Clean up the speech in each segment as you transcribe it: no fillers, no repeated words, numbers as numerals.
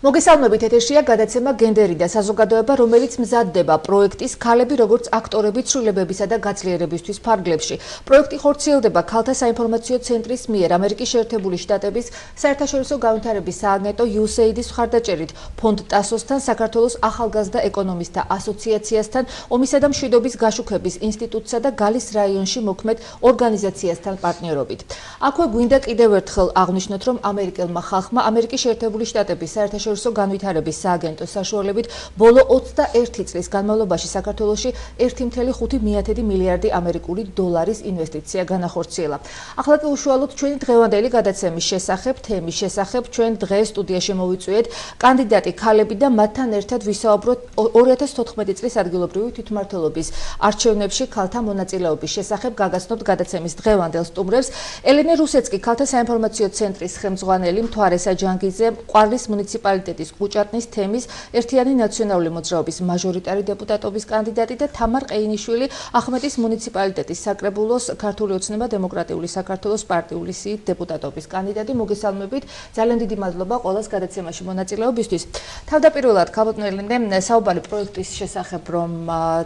მოგესალმებით, ეთერშია გადაცემა გენდერი და საზოგადოება, რომელიც მზადდება პროექტის ქალები როგორც აქტორები ცვლილებებისა და გაძლიერებისთვის ფარგლებში. პროექტი ხორციელდება ქალთა საინფორმაციო ცენტრის მიერ ამერიკის შეერთებული შტატების საერთაშორისო განვითარების სააგენტო USAID-ის მხარდაჭერით, ფონდ ტასოსთან, საქართველოს ახალგაზრდა ეკონომისტთა ასოციაციასთან, ომისა და მშვიდობის გაშუქების ინსტიტუტსა და გალის რაიონში მოქმედ ორგანიზაციასთან პარტნიორობით. აქვე გვინდა კიდევ ერთხელ აღვნიშნოთ, რომ ამერიკელმა ხალხმა ამერიკის შეერთებული შტატების საერთაშორისო განვითარების სააგენტოს საშუალებით ბოლო 21 წლის განმავლობაში საქართველოში 1.5 მილიარდი ამერიკული დოლარის ინვესტიცია განახორციელა. ახლა კი უშუალოდ ჩვენი დღევანდელი გადაცემის შესახებ, თემის შესახებ ჩვენ დღეს სტუდიაში მოვიწვიეთ კანდიდატი ქალები და მათთან ერთად ვისაუბროთ 2014 წლის ადგილობრივი თვითმმართველობის არჩევნებში ქალთა მონაწილეობის შესახებ. გაგაცნობთ გადაცემის დღევანდელ სტუმრებს. ელენე რუსეცკი, ქალთა საინფორმაციო ცენტრის ხელმძღვანელი, მთვარესა ჯანგიძე, ყვარლის მუნიციპალიტეტის კუჭატნის თემის ერთიანი ნაციონალური მოძრაობის მაჟორიტარი დეპუტატობის კანდიდატი და თამარ ყეინიშვილი, ახმეტის მუნიციპალიტეტის საკრებულოს ქართული ოცნება დემოკრატიული საქართველოს პარტიული სიით დეპუტატობის კანდიდატი. მოგესალმებით, ძალიან დიდი მადლობა ყველას გადაცემაში მონაწილეობისთვის. თავდაპირველად, ქალბატონო ელენე, საუბარი პროექტის შესახებ რომ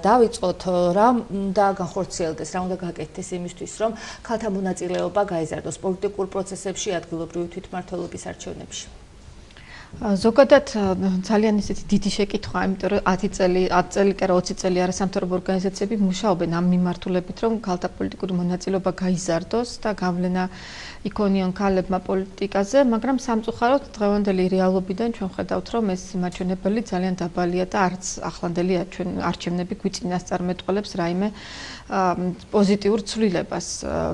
დავიწყოთ, რა უნდა განხორციელდეს, რა უნდა გაკეთდეს იმისთვის, რომ ქალთა მონაწილეობა გაიზარდოს პოლიტიკურ პროცესებში, ადგილობრივი თვითმმართველობის არჩევნებში. ზოგადად ძალიან ისეთი დიდი შეკითხვა, იმიტომ რომ 10 წელი კი არა 20 წელი არასამთავრობო ორგანიზაციები მუშაობენ ამ მიმართულებით, რომ ქალთა პოლიტიკური მონაწილეობა გაიზარდოს და გავლენა იქონიონ ქალებმა პოლიტიკაზე, მაგრამ სამწუხაროდ დღევანდელი რეალობიდან ჩვენ ხედავთ, რომ ეს მაჩვენებელი ძალიან დაბალია და არც ახლანდელი არჩევნები გვიწინასწარმეტყველებს რაიმე პოზიტიურ ცვლილებას.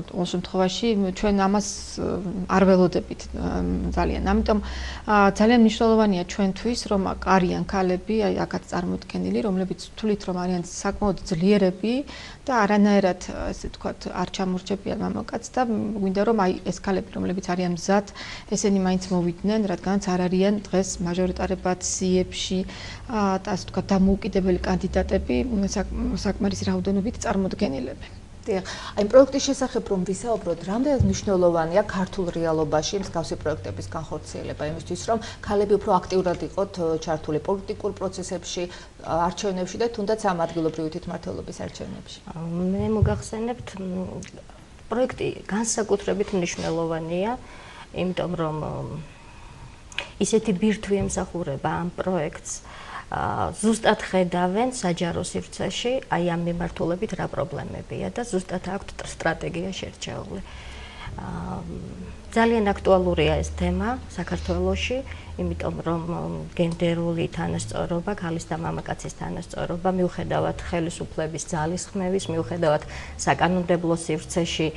ყოველ შემთხვევაში ჩვენ ამას არ ველოდებით ძალიან. ამიტომ ძალიან მნიშვნელოვანია ჩვენთვის, რომ არიან ქალები, აი აქაც წარმოდგენილი, რომლებიც თვლით, რომ არიან საკმაოდ ძლიერები და არანაირად, ესე ვთქვათ, არ ჩამორჩებიან მამაკაცს და გვინდა რომ აი ეს ქალები, რომლებიც არიან მზად, ესენი მაინც მოვიდნენ, რადგანაც არ არიან დღეს მაჟორიტარებად სიებში და ასე ვთქვათ, დამოუკიდებელი კანდიდატები საკმარისი რაოდენობით წარმოდგენილები. აი პროექტის შესახებ რომ ვისაუბროთ, რამდენად მნიშვნელოვანია ქართულ რეალობაში მსგავსი პროექტების განხორციელება იმისთვის, რომ ქალები უფრო აქტიურად იყოთ ჩართული პოლიტიკურ პროცესებში, არჩევნებში და თუნდაც ამ ადგილობრივი თვითმმართველობის არჩევნებში. მე მოგახსენებთ, პროექტი განსაკუთრებით მნიშვნელოვანია, იმიტომ რომ ისეთი ბირთვი ემსახურება ამ პროექტს, ზუსტად ხედავენ საჯარო სივრცეში აი ამ მიმართულებით რა პრობლემებია და ზუსტად აქვთ სტრატეგია შერჩეული. ძალიან აქტუალურია ეს თემა საქართველოში, იმიტომ რომ გენდერული თანასწორობა, ქალის და მამაკაცის თანასწორობა, მიუხედავად ხელისუფლების ძალისხმევის, მიუხედავად საკანონმდებლო სივრცეში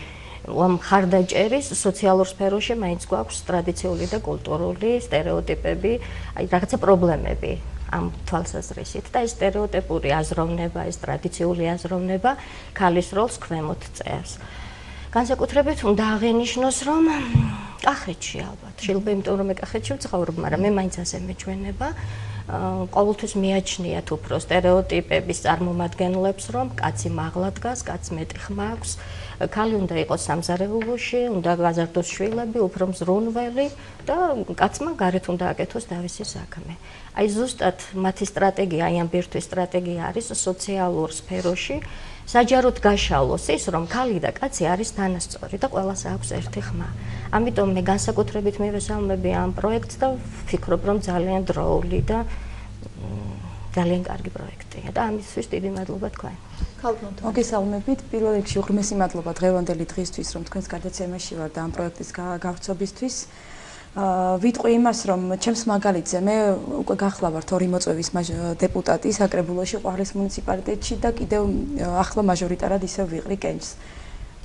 მხარდაჭერის, სოციალურ სფეროში მაინც გვაქვს ტრადიციული და კულტურული სტერეოტიპები, აი რაღაცა პრობლემები. ამ თვალსაზრისით და ეს სტერეოტიპური აზროვნება, ეს ტრადიციული აზროვნება ქალის როლს ქვემოთ წერს. განსაკუთრებით უნდა აღინიშნოს, რომ კახეთში ალბათ, შეიძლება იმიტომ რომ მე კახეთში ვცხოვრობ, მაგრამ მე მაინც ასე მეჩვენება, ყოველთვის მიაჩნიათ უფრო სტერეოტიპების წარმომადგენლებს, რომ კაცი მაღლა დგას, კაცს მეტი ხმა აქვს, ქალი უნდა იყოს სამზარეულოში, უნდა გაზარდოს შვილები, უფრო მზრუნველი და კაცმა გარეთ უნდა აკეთოს თავისი საქმე. აი ზუსტად მათი სტრატეგია, აი ამ ბირთვის სტრატეგია არის სოციალურ სფეროში საჯაროდ გაშალოს ის, რომ ქალი და კაცი არის თანასწორი და ყველას აქვს ერთი ხმა. ამიტომ მე განსაკუთრებით მივესალმები ამ პროექტს და ვფიქრობ, რომ ძალიან დროული და ძალიან კარგი პროექტია და ამისთვის დიდი მადლობა თქვენ. მოგესალმებით, პირველ რიგში უღრმესი მადლობა დღევანდელი დღისთვის, რომ თქვენს გადაცემაში ვარ და ამ პროექტის გავრცობისთვის. ვიტყვი იმას, რომ ჩემს მაგალითზე მე უკვე გახლა ვარ 2 მოწვევის დეპუტატი საკრებულოში ყვარლის მუნიციპალიტეტში და კიდევ ახლა მაჟორიტარად ისევ ვიყრი კენჭს.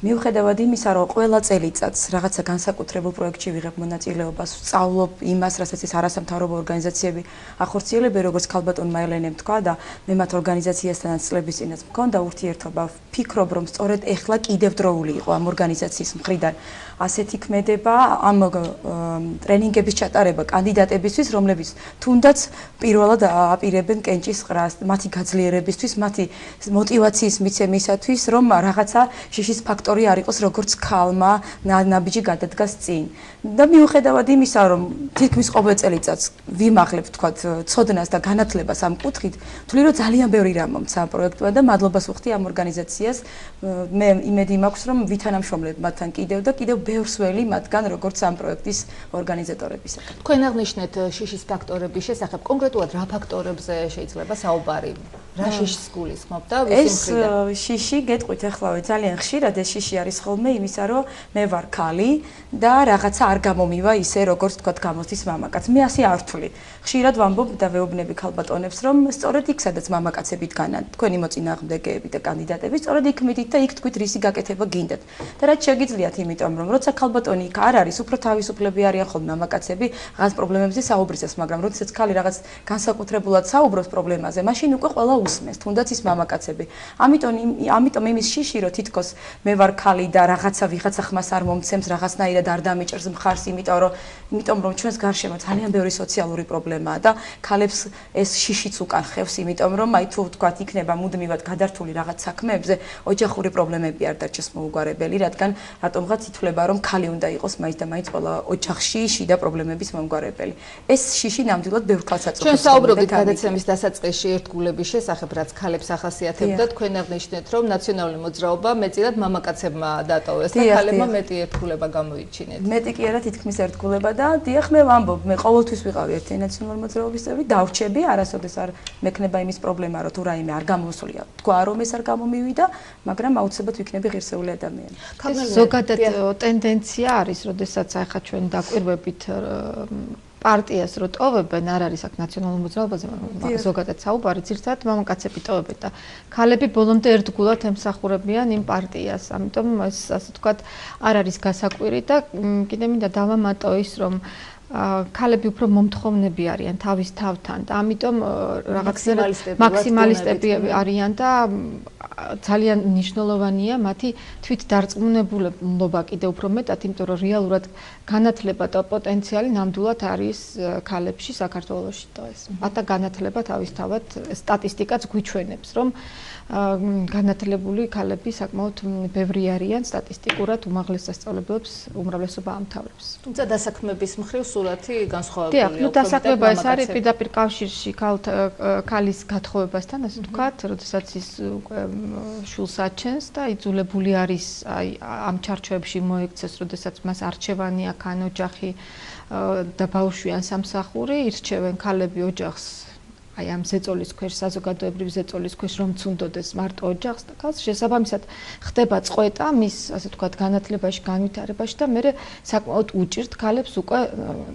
მიუხედავად იმისა, რომ ყველა წელიწადს რაღაცა განსაკუთრებულ პროექტში ვიღებ მონაწილეობას, ვსწავლობ იმას, რასაც ეს არასამთავრობო ორგანიზაციები ახორციელებენ, როგორც ქალბატონმა ელენემ თქვა და მე მათ ორგანიზაციასთანაც წლების წინაც მქონდა ურთიერთობა. ვფიქრობ, რომ სწორედ ეხლა კიდევ დროული იყო ამ ორგანიზაციის მხრიდან ასეთი ქმედება, ამ ტრენინგების ჩატარება კანდიდატებისთვის, რომლებიც თუნდაც პირველად აპირებენ კენჭის ყრას, მათი გაძლიერებისთვის, მათი მოტივაციის მიცემისათვის, რომ რაღაცა შიშის ფაქტორი ფაქტორი არ იყოს როგორც ქალმა ნაბიჯი გადადგას წინ. და მიუხედავად იმისა, რომ თითქმის ყოველ წელიწადს ვიმაღლებთ თქვათ ცოდნას და განათლებას ამ კუთხით, თვლი რომ ძალიან ბევრი რამ მომცა ამ პროექტმა და მადლობას ვუხდი ამ ორგანიზაციას. მე იმედი მაქვს, რომ ვითანამშრომლებ მათთან კიდევ და კიდევ ბევრს ველი მათგან როგორც ამ პროექტის ორგანიზატორებისგან. თქვენ აღნიშნეთ შიშის ფაქტორების შესახებ, კონკრეტულად რა ფაქტორებზე შეიძლება საუბარი? რა შიშს გულისხმობ და ეს შიში გეტყვით ახლავე ძალიან ხშირად ეს შიში არის ხოლმე იმისა, რომ მე ვარ ქალი და რაღაცა არ გამომივა ისე როგორც თქვათ გამოსდის მამაკაც. მე ასე არ ვთვლი. ხშირად ვამბობ და ვეუბნები ქალბატონებს, რომ სწორედ იქ სადაც მამაკაცები დგანან, თქვენი მოწინააღმდეგეები და კანდიდატები, სწორედ იქ მიდით და იქ თქვით რისი გაკეთება გინდათ. და რაც შეგიძლიათ, იმიტომ რომ როცა ქალბატონი იქ არ არის, უფრო თავისუფლები არიან ხოლმე მამაკაცები რაღაც პრობლემებზე საუბრისას, მაგრამ როდესაც ქალი რაღაც განსაკუთრებულად საუბრობს პრობლემაზე, მაშინ უკვე ყველა უსმენს, თუნდაც ის მამაკაცები. ამიტომ იმის შიში, რომ თითქოს მე ვარ ქალი და ვიღაცა ხმას არ მომცემს, რაღაცნაირად არ დამიჭერს მხარს, იმიტომ რომ ჩვენს გარშემო ძალიან ბევრი სოციალური პრობლემაა და ქალებს ეს შიშიც უკან ხევს, იმიტომ რომ აი თუ თქვათ იქნება მუდმივად გადართული რაღაც საქმეებზე, ოჯახური პრობლემები არ დარჩეს მოუგვარებელი, რადგან რატომღაც ითვლება, რომ ქალი უნდა იყოს მაინც და მაინც ყველა ოჯახში შიდა პრობლემების მომგვარებელი. ეს შიში ნამდვილად ბევრ ქალს აწუხებს. ჩვენ საუბრობთ გადაცემის დასაწყისში ერთგულების შესახებ, რაც ქალებს ახასიათებდა. თქვენ აღნიშნეთ, რომ ნაციონალური მოძრაობა მეტწილად მამაკაცებმა დატოვეს და ქალებმა მეტი ერთგულება გამოიჩინეთ. მეტი კი არა, თითქმის ერთგულება და დიახ, მე ვამბობ, მე ყოველთვის ვიყავი ერთი ნაციონალური მოძრაობის წევრი, დავრჩები, არასოდეს არ მექნება იმის პრობლემა, რომ თუ რაიმე არ გამოსულია, თქვა რომ ეს არ გამომივიდა, მაგრამ აუცილებლად ვიქნები ღირსეული ადამიანი. ზოგადად ტენდენცია არის, როდესაც ახლა ჩვენ დაკვირვებით პარტიას რო ტოვებენ, არ არის აქ ნაციონალურ მოძრაობაზე, ზოგადად საუბარი, ძირთადად მამაკაცები ტოვებენ და ქალები ბოლომდე ერთგულად ემსახურებიან იმ პარტიას. ამიტომ ეს ასე ვთქვათ, არ არის გასაკვირი და კიდე მინდა დავამატო ის, რომ ქალები უფრო მომთხოვნები არიან თავის თავთან და ამიტომ რაღაცნაირად მაქსიმალისტები არიან და ძალიან მნიშვნელოვანია მათი თვითდარწმუნებულობა კიდევ უფრო მეტად, იმიტომ რომ რეალურად განათლება და პოტენციალი ნამდვილად არის ქალებში საქართველოში და ეს მათი განათლება თავისთავად სტატისტიკაც გვიჩვენებს, რომ განათლებული ქალები საკმაოდ ბევრი არიან სტატისტიკურად უმაღლეს სასწავლებლებს უმრავლესობა ამთავრებს. თუმცა დასაქმების მხრივ სურათი განსხვავებულია. დიახ, ნუ დასაქმება ეს არის პირდაპირ კავშირში ქალის გათხოვებასთან, ასე ვთქვათ, როდესაც ის შულს აჩენს და იძულებული არის აი ამ ჩარჩოებში მოექცეს, როდესაც მას არჩევანი აქვს ან ოჯახი და ბავშვი ან სამსახური, ირჩევენ ქალები ოჯახს აი ამ ზეწოლის ქვეშ, საზოგადოებრივი ზეწოლის ქვეშ რომ ცუნდოდეს მარტო ოჯახს და ქალს შესაბამისად ხდება წყვეტა მის, ასე ვთქვათ, განათლებაში, განვითარებაში და მე საკმაოდ უჭირთ ქალებს უკვე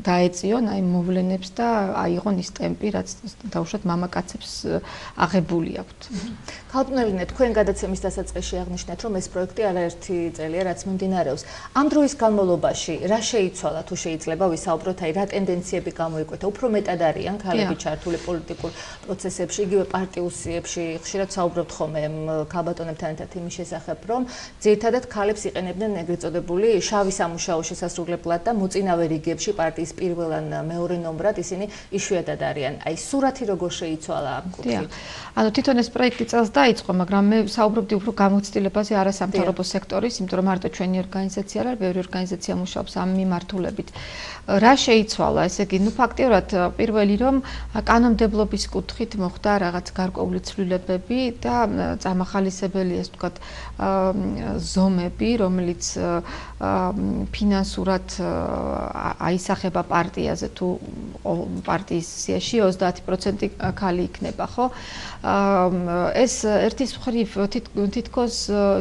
დაეწიონ აი მოვლენებს და აიღონ ის ტემპი, რაც დაუშვათ მამაკაცებს აღებული აქვთ. ქალბატონელინე, თქვენ გადაცემის დასაწყისში აღნიშნეთ, რომ ეს პროექტი არაერთი წელია, რაც მიმდინარეობს. ამ დროის განმავლობაში რა შეიცვალა, თუ შეიძლება ვისაუბროთ, აი რა ტენდენციები გამოიკვეთა? უფრო მეტად არიან ქალები ჩართული პოლიტიკურ პროცესებში, იგივე პარტიულ სიებში, ხშირად საუბრობთ ხოლმე ქალბატონებთან ერთად იმის შესახებ, რომ ძირითადად ქალებს იყენებდნენ ეგრეთ წოდებული შავი სამუშაო შესასრულებლად და მოწინავე რიგებში პარტიის პირველ ან მეორე ნომრად ისინი იშვიათად არიან. აი სურათი როგორ შეიცვალა ამ კუთხით? ანუ თვითონ ეს პროექტი წელს დაიწყო, მაგრამ მე საუბრობდი უფრო გამოცდილებაზე არასამთავრობო სექტორის, იმიტომ რომ მარტო ჩვენი ორგანიზაცია არ არის, ბევრი ორგანიზაცია მუშაობს ამ მიმართულებით. რა შეიცვალა, ესე იგი, ნუ ფაქტიურად პირველი რომ კანონმდებლობის კუთხით მოხდა რაღაც გარკვეული ცვლილებები და წამახალისებელი, ასე ვთქვათ, ზომები, რომელიც ფინანსურად აისახება პარტიაზე თუ პარტიის სიაში 30% ქალი იქნება, ხო? ეს ერთის მხრივ თითქოს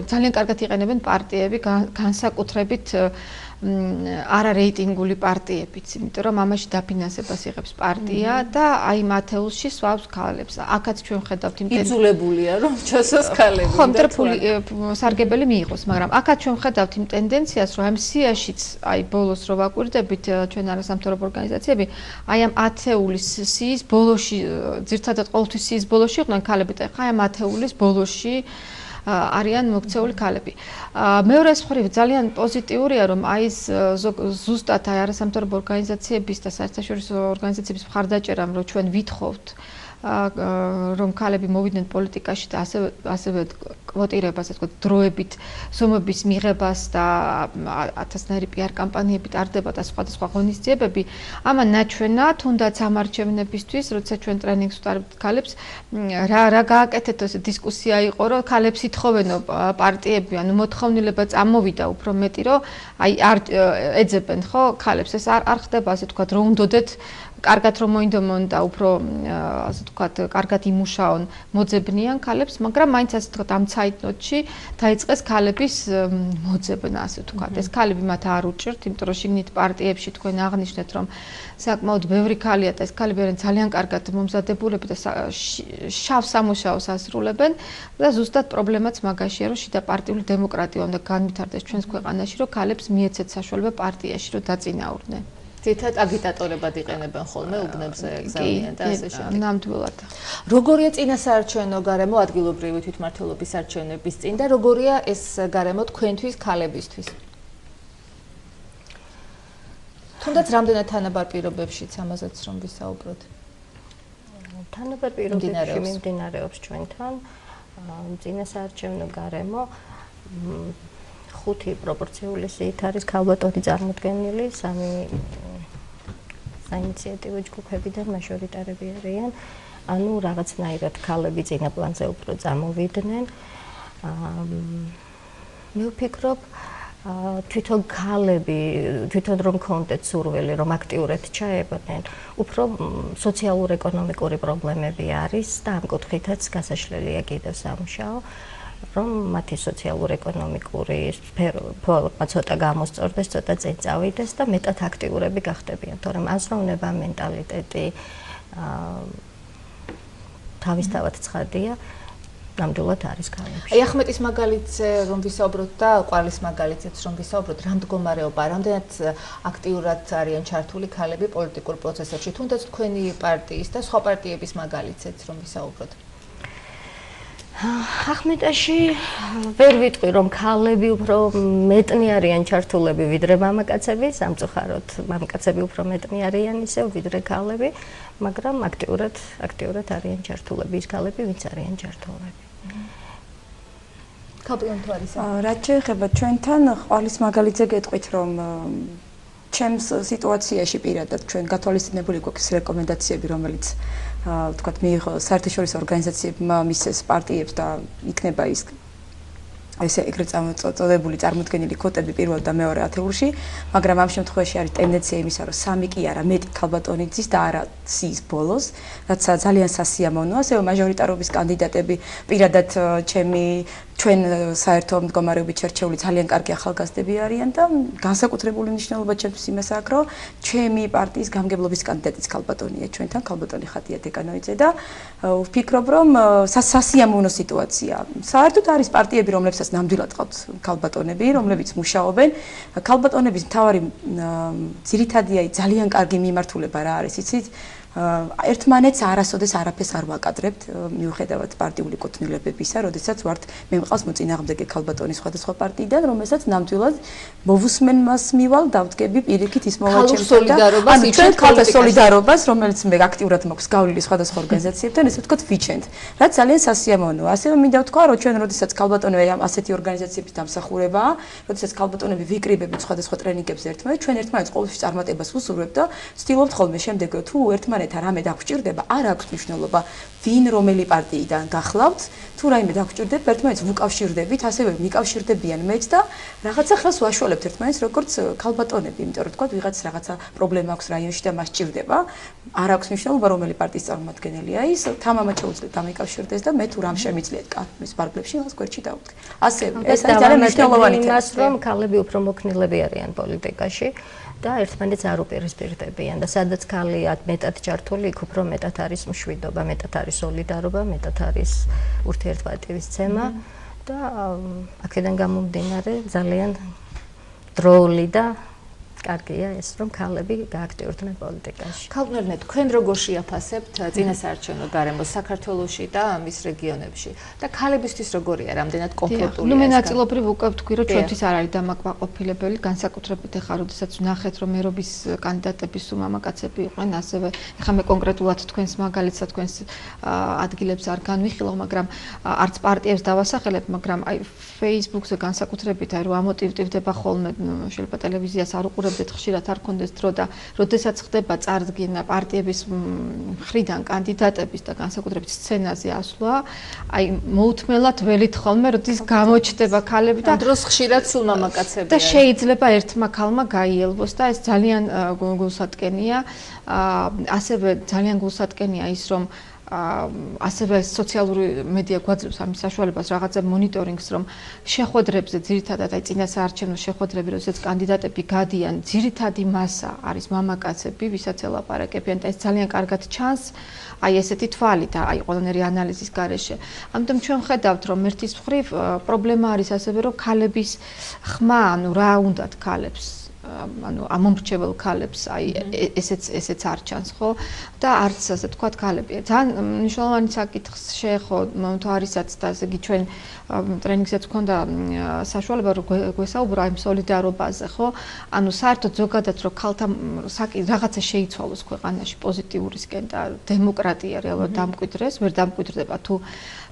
ძალიან კარგად იყენებენ პარტიები განსაკუთრებით არარეიტინგული პარტიებიც, იმიტომ რომ ამაში დაფინანსებას იღებს პარტია და აი მათეულში სვავს ქალებს. აქაც ჩვენ ხედავთ იმ იძულებულია რომ ჩასოს ქალები. ხო, მტრფული სარგებელი მიიღოს, მაგრამ აქაც ჩვენ ხედავთ იმ ტენდენციას, რომ ამ სიაშიც აი ბოლოს რო ვაკვირდებით ჩვენ არასამთავრობო ორგანიზაციები, აი ამ ათეულის სიის ბოლოში, ძირთადად ყოველთვის სიის ბოლოში იყვნენ ქალები და ხა ამ ათეულის ბოლოში არიან მოქცეული ქალები. მეორე მხრივ ძალიან პოზიტიურია, რომ აი ეს ზუსტად აი არასამთავრობო ორგანიზაციების და საერთაშორისო ორგანიზაციების მხარდაჭერამ, რომ ჩვენ ვითხოვთ, რომ ქალები მოვიდნენ პოლიტიკაში და ასევე კვოტირებას, ასე ვთქვათ, დროებით სომების მიღებას და ათასნაირი PR კამპანიები ტარდება და სხვადასხვა ღონისძიებები, ამან ნაჩვენა, თუნდაც ამ არჩევნებისთვის, როცა ჩვენ ტრენინგს ვტარებთ ქალებს, რა გააკეთეთ ეს დისკუსია იყო, რომ ქალებს ითხოვენო პარტიები, ანუ მოთხოვნილება წამოვიდა უფრო მეტი, რომ აი არ ეძებენ ხო ქალებს, ეს არ ხდება, ასე ვთქვათ, რომ უნდოდეთ კარგად რომ მოინდომონ და უფრო ასე ვთქვათ, კარგად იმუშაონ, მოძებნიან ქალებს, მაგრამ მაინც ასე ვთქვათ, ამ ცაიტნოტში დაიწყეს ქალების მოძებნა, ასე ვთქვათ. ეს ქალები მათ არ უჭირთ, იმიტომ რომ შიგნით პარტიებში თქვენ აღნიშნეთ, რომ საკმაოდ ბევრი ქალია და ეს ქალები არიან ძალიან კარგად მომზადებულები და შავ სამუშაოს ასრულებენ და ზუსტად პრობლემაც მაგაშია, რომ შიდა პარტიული დემოკრატია უნდა განვითარდეს ჩვენს ქვეყანაში, რომ ქალებს მიეცეთ საშუალება პარტიაში რომ დაწინაურდნენ. თითქოს აგიტატორებად იყენებენ ხოლმე უბნებზე გზავნიან და ასე შემდეგ. ნამდვილად. როგორია წინასაარჩევნო გარემო ადგილობრივი თვითმმართველობის არჩევნების წინ და როგორია ეს გარემო თქვენთვის ქალებისთვის? თუნდაც რამდენად თანაბარ პირობებშიც ამაზეც რომ ვისაუბროთ? თანაბარ პირობებში მიმდინარეობს ჩვენთან წინასაარჩევნო გარემო 5 პროპორციული სიით არის ქალბატონი წარმოდგენილი, 3 საინიციატივო ჯგუფებიდან მაჟორიტარები არიან, ანუ რაღაცნაირად ქალები წინა პლანზე უფრო წამოვიდნენ. მე ვფიქრობ, თვითონ ქალები, თვითონ რომ კონდეთ სურვილი, რომ აქტიურად ჩაებოდნენ, უფრო სოციალურ-ეკონომიკური პრობლემები არის და ამ კუთხითაც გასაშლელია კიდევ სამუშაო. რომ მათი სოციალურ-ეკონომიკური სფერო ცოტა გამოსწორდეს, ცოტა წინ წავიდეს და მეტად აქტიურები გახდებიან, თორემ აზროვნება, მენტალიტეტი თავისთავად ცხადია, ნამდვილად არის ქალებში. აი ახმეტის მაგალითზე რომ ვისაუბროთ და ყვარლის მაგალითზეც რომ ვისაუბროთ, რა მდგომარეობა, რამდენად აქტიურად არიან ჩართული ქალები პოლიტიკურ პროცესებში, თუნდაც თქვენი პარტიის და სხვა პარტიების მაგალითზეც რომ ვისაუბროთ. ახმეტაში ვერ ვიტყვი, რომ ქალები უფრო მეტნი არიან ჩართულები ვიდრე მამაკაცები, სამწუხაროდ მამაკაცები უფრო მეტნი არიან ისევ ვიდრე ქალები, მაგრამ აქტიურად არიან ჩართულები ის ქალები, ვინც არიან ჩართულები. რაც შეეხება ჩვენთან ყვარლის მაგალითზე გეტყვით, რომ ჩემს სიტუაციაში პირადად ჩვენ გათვალისწინებული გვაქვს რეკომენდაციები, რომელიც ვთქვათ, მიიღო საერთაშორისო ორგანიზაციებმა მისცეს პარტიებს და იქნება ის ესე ეგრეთ წოდებული წარმოდგენილი კვოტები პირველ და მეორე ათეულში, მაგრამ ამ შემთხვევაში არის ტენდენცია იმისა, რომ 3 კი არა, მეტი ქალბატონი ძის და არა სიის ბოლოს, რაც ძალიან სასიამოვნოა, ასევე მაჟორიტარობის კანდიდატები პირადად ჩვენ საერთო მდგომარეობით შერჩეული ძალიან კარგი ახალგაზრდები არიან და განსაკუთრებული მნიშვნელობა ჩემთვის იმას აქვს, რომ ჩემი პარტიის გამგებლობის კანდიდატიც ქალბატონია, ჩვენთან ქალბატონი ხატია დეკანოიძე და ვფიქრობ, რომ სასიამოვნო სიტუაცია. საერთოდ არის პარტიები, რომლებსაც ნამდვილად ყავთ ქალბატონები, რომლებიც მუშაობენ. ქალბატონების მთავარი ძირითადი ძალიან კარგი მიმართულება რა არის, იცით? ერთმანეთს არასოდეს არაფერს არ ვაკადრებთ, მიუხედავად პარტიული კუთვნილებებისა, როდესაც ვართ მე მყავს მოწინააღმდეგე ქალბატონი სხვადასხვა პარტიიდან, რომელსაც ნამდვილად მოვუსმენ მას მივალ დავდგები პირიქით ის მოვაჩერდა და ჩვენ ქალთა სოლიდარობას, რომელიც მე აქტიურად მაქვს გავლილი სხვადასხვა ორგანიზაციებთან, ესე ვთქვათ, ვიჩენთ. რაც ძალიან სასიამოვნოა. ასევე მინდა ვთქვა, რომ ჩვენ როდესაც ქალბატონები ამ ასეთი ორგანიზაციების დამსახურებაა, როდესაც ქალბატონები ვიკრიბებით სხვადასხვა ტრენინგებზე ერთმანეთს, ჩვენ ერთმანეთს ყოველთვის წარმატებას ვუსურვებთ და ვცდილობთ ხოლმე შემდეგ თუ ერთმანეთს რამე დაგჭირდება, არ აქვს მნიშვნელობა, ვინ რომელი პარტიიდან გახლავთ, თუ რაიმე დაგჭირდება, ერთმანეთს ვუკავშირდებით, ასევე მიკავშირდებიან მეც და რაღაცა ხელს ვაშუალებთ ერთმანეთს, როგორც ქალბატონები, იმიტომ რომ თქვა ვიღაც რაღაცა პრობლემა აქვს რაიონში და მას ჭირდება, არ აქვს მნიშვნელობა, რომელი პარტიის წარმომადგენელია ის, თამამად შეუძლია დამიკავშირდეს და მე თუ რამ შემიძლიათ კანონის ფარგლებში მას გვერდში დავუდგე. ასევე ეს არის ძალიან მნიშვნელოვანი თემა, რომ ქალები უფრო მოქნილები არიან პოლიტიკაში. და ერთმანეთს არ უპირისპირდებიან და სადაც ქალია მეტად ჩართული, იქ უფრო მეტად არის მშვიდობა, მეტად არის სოლიდარობა, მეტად არის ურთიერთპატივისცემა და აქედან გამომდინარე ძალიან დროული და კარგია ეს, რომ ქალები გააქტიურდნენ პოლიტიკაში. ქალბნელნე, თქვენ როგორ შეაფასებთ წინასაარჩევნო გარემოს საქართველოში და მის რეგიონებში და ქალებისთვის როგორია რამდენად კომფორტულია? ნუ მე ნაწილობრივ უკვე ვთქვი, რომ ჩვენთვის არ არის დამაკმაყოფილებელი, განსაკუთრებით ახლა როდესაც ვნახეთ, რომ მერობის კანდიდატები სულ მამაკაცები იყვნენ, ასევე ახლა მე კონკრეტულად თქვენს მაგალითს და თქვენს ადგილებს არ განვიხილავ, მაგრამ არც პარტიებს დავასახელებ, მაგრამ აი Facebook-ზე განსაკუთრებით აი რომ ამოტივტივდება ხოლმე შეიძლება ტელევიზიას არ უყურებდეთ ხშირად არ კონდეს დრო და როდესაც ხდება წარდგენა პარტიების მხრიდან კანდიდატების და განსაკუთრებით სცენაზე ასვლა, აი მოუთმელად ველით ხოლმე როდის გამოჩნდება ქალები და დროს ხშირად სულ მამაკაცები და შეიძლება ერთმა ქალმა გაიელვოს და ეს ძალიან გულსატკენია, ასევე ძალიან გულსატკენია ის რომ ასევე სოციალური მედია გვაძლევს ამის საშუალებას რაღაცა მონიტორინგს, რომ შეხვედრებზე ძირითადად აი წინასაარჩევნო შეხვედრები, როდესაც კანდიდატები გადიან, ძირითადი მასა არის მამაკაცები, ვისაც ელაპარაკებიან და ეს ძალიან კარგად ჩანს აი ესეთი თვალით, აი ყველანაირი ანალიზის გარეშე. ამიტომ ჩვენ ხედავთ, რომ ერთის მხრივ პრობლემა არის ასევე, რომ ქალების ხმა, ანუ რა უნდათ ქალებს ანუ ამომრჩევალ ქალებს აი ესეც არ ჩანს ხო და არც ასე თქვა ქალები ძალიან მნიშვნელოვანი საკითხს შეეხო თუ არისაც და ესე იგი ჩვენ ტრენინგზეც გქონდა საშუალება რომ გვესაუბრო აი სოლიდარობაზე ხო ანუ საერთოდ ზოგადად რომ ქალთა რაღაცა შეიცვალოს ქვეყანაში პოზიტიურისკენ და დემოკრატია რეალურად დამკვიდრეს ვერ დამკვიდრდება თუ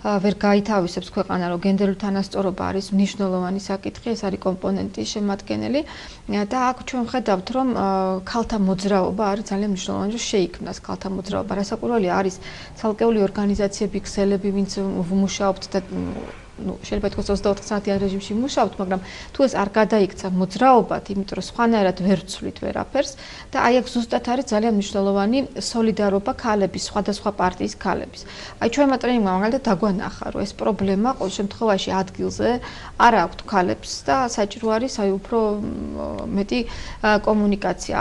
ვერ გაითავისებს ქვეყანა რომ გენდერული თანასწორობა არის მნიშვნელოვანი საკითხი ეს არის კომპონენტის შემადგენელი და აქ ჩვენ ხედავთ რომ ქალთა მოძრაობა არის ძალიან მნიშვნელოვანი რომ შეიქმნას ქალთა მოძრაობა რასაკვირველია არის ცალკეული ორგანიზაციები ქსელები ვინც ვმუშაობთ და ну, შეიძლება თქვას 24 საათიან რეჟიმში მუშაობთ, მაგრამ თუ ეს არ გადაიქცა მოძრაობად, იმიტომ რომ სხვანაირად ვერ ვცვლით ვერაფერს და აი აქ ზუსტად არის ძალიან მნიშვნელოვანი სოლიდარობა ქალების, სხვადასხვა პარტიის ქალების. აი ჩვენმა ტრენინგმა მაგალითად დაგვანახა, რომ ეს პრობლემა ყოველ შემთხვევაში ადგილზე არ აქვთ ქალებს და საჭირო არის აი უფრო მეტი კომუნიკაცია.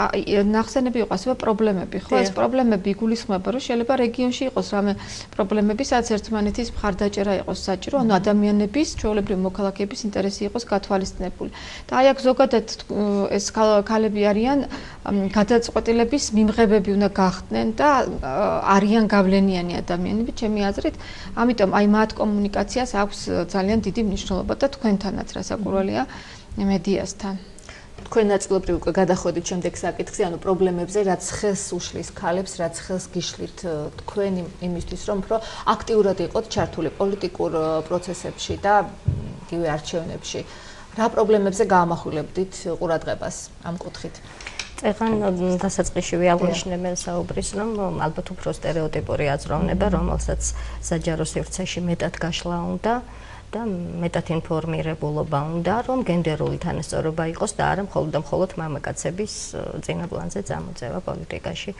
ნახსენები იყო ასევე პრობლემები, ხო? ეს პრობლემები იგულისხმება, რომ შეიძლება რეგიონში იყოს რამე პრობლემები, სადაც ერთმანეთის მხარდაჭერა იყოს საჭირო, ანუ ადამიანების, ჩვეულებრივი მოქალაქეების ინტერესი იყოს გათვალისწინებული. და აი აქ ზოგადად ეს ქალები არიან გადაწყვეტილების მიმღებები უნდა გახდნენ და არიან გავლენიანი ადამიანები, ჩემი აზრით. ამიტომ აი მათ კომუნიკაციას აქვს ძალიან დიდი მნიშვნელობა და თქვენთანაც რასაკვირველია მედიასთან. თქვენ ნაწილობრივ უკვე გადახვედით შემდეგ საკითხზე, ანუ პრობლემებზე, რაც ხელს უშლის ქალებს, რაც ხელს გიშლით თქვენ იმისთვის, რომ უფრო აქტიურად იყოთ ჩართული პოლიტიკურ პროცესებში და იგივე არჩევნებში. რა პრობლემებზე გაამახვილებდით ყურადღებას ამ კუთხით? ეხლა დასაწყისში აღნიშნებენ საუბრის, რომ ალბათ უფრო სტერეოტიპური აზროვნება, რომელსაც საჯარო სივრცეში მეტად გაშლა უნდა და მეტად ინფორმირებულობა უნდა, რომ გენდერული თანასწორობა იყოს და არა მხოლოდ მამაკაცების წინაპლანზე წამოწევა პოლიტიკაში.